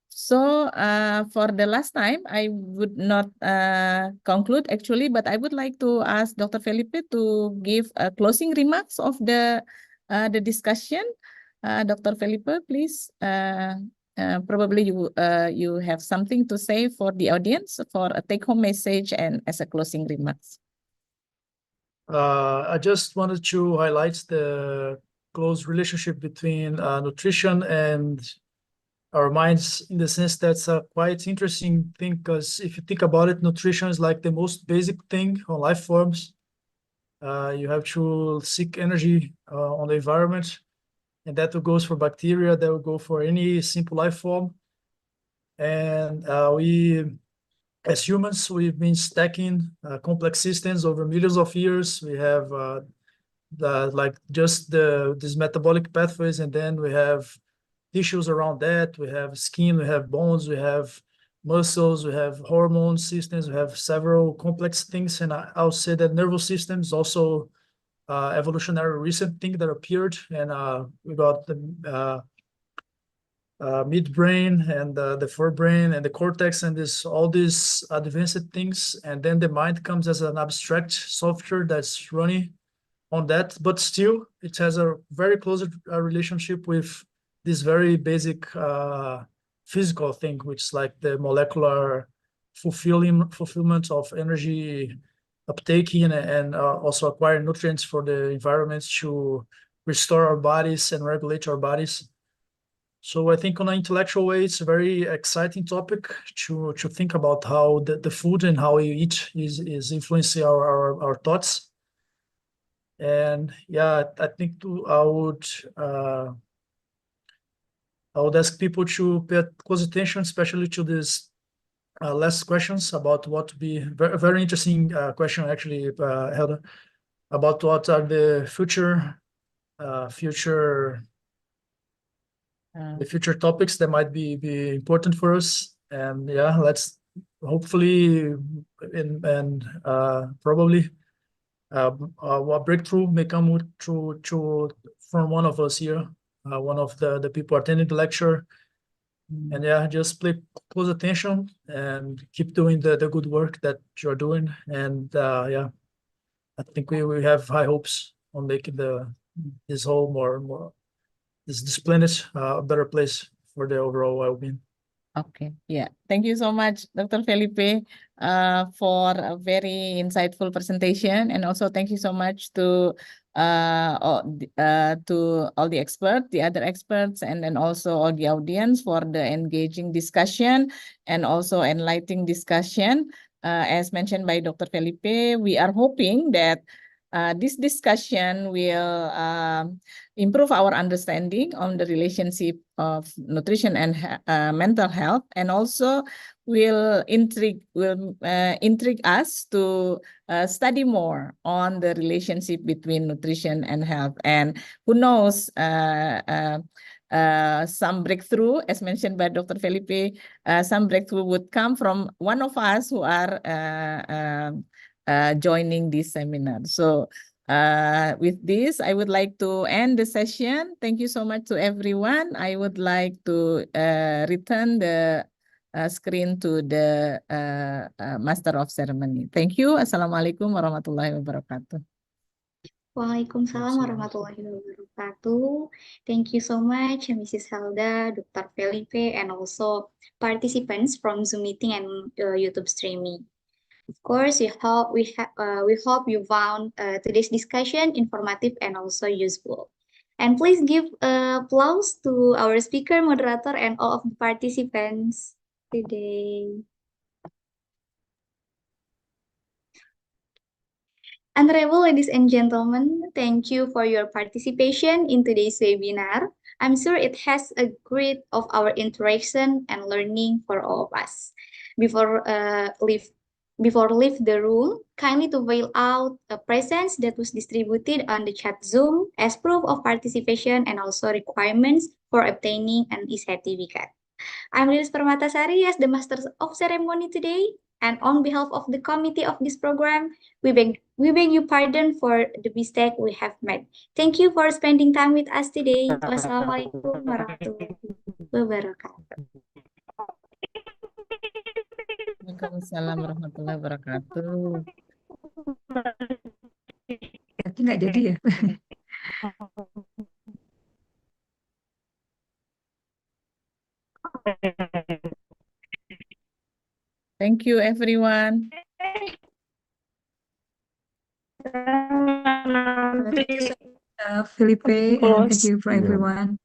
So for the last time, I would not conclude actually, but I would like to ask Dr. Felipe to give closing remarks of the discussion. Dr. Felipe, please. Probably you have something to say for the audience for a take-home message and as a closing remarks. I just wanted to highlight the close relationship between nutrition and our minds, in the sense that's a quite interesting thing, because if you think about it, nutrition is like the most basic thing on life forms. You have to seek energy on the environment, and that goes for bacteria, that will go for any simple life form. And we, as humans, we've been stacking complex systems over millions of years. We have these metabolic pathways, and then we have tissues around that. We have skin, we have bones, we have muscles, we have hormone systems, we have several complex things. And I'll say that nervous systems also evolutionary recent thing that appeared, and we got the midbrain and the forebrain and the cortex and all these advanced things, and then the mind comes as an abstract software that's running on that, but still it has a very close relationship with this very basic physical thing, which is like the molecular fulfillment of energy uptaking and also acquiring nutrients for the environment to restore our bodies and regulate our bodies. So I think on an intellectual way, it's a very exciting topic to think about how the food and how we eat is influencing our thoughts. And yeah, I think I would ask people to pay close attention, especially to these last questions about what to be very, very interesting question actually, Helda, about what are the future topics that might be important for us. And yeah, let's hopefully probably a breakthrough may come from one of us here, one of the people attending the lecture. And yeah, just pay close attention and keep doing the good work that you're doing. And yeah, I think we have high hopes on making this whole this planet a better place for the overall well-being. Okay, yeah. Thank you so much, Dr. Felipe, for a very insightful presentation, and also thank you so much to all the experts, the other experts, and then also all the audience for the engaging discussion and also enlightening discussion. As mentioned by Dr. Felipe, we are hoping that this discussion will improve our understanding on the relationship of nutrition and mental health, and also will intrigue us to study more on the relationship between nutrition and health. And who knows, some breakthrough, as mentioned by Dr. Felipe, some breakthrough would come from one of us who are joining this seminar. So with this, I would like to end the session. Thank you so much to everyone. I would like to return the screen to the Master of Ceremony. Thank you. Assalamualaikum warahmatullahi wabarakatuh. Waalaikumsalam warahmatullahi wabarakatuh. Thank you so much, Mrs. Helda, Dr. Felipe, and also participants from Zoom meeting and YouTube streaming. Of course, we hope you found today's discussion informative and also useful. And please give applause to our speaker, moderator, and all of the participants today. Honorable ladies and gentlemen, thank you for your participation in today's webinar. I'm sure it has a great of our interaction and learning for all of us. Before leave the room, kindly to fill out a presence that was distributed on the chat Zoom as proof of participation and also requirements for obtaining an e-certificate. I'm Lilis Permatasari as the Master of Ceremony today, and on behalf of the committee of this program, we beg you pardon for the mistake we have made. Thank you for spending time with us today. Wassalamualaikum warahmatullahi wabarakatuh. Waalaikumsalam warahmatullahi wabarakatuh. Nggak jadi ya. Thank you, everyone. Thank you, Felipe, and thank you for everyone.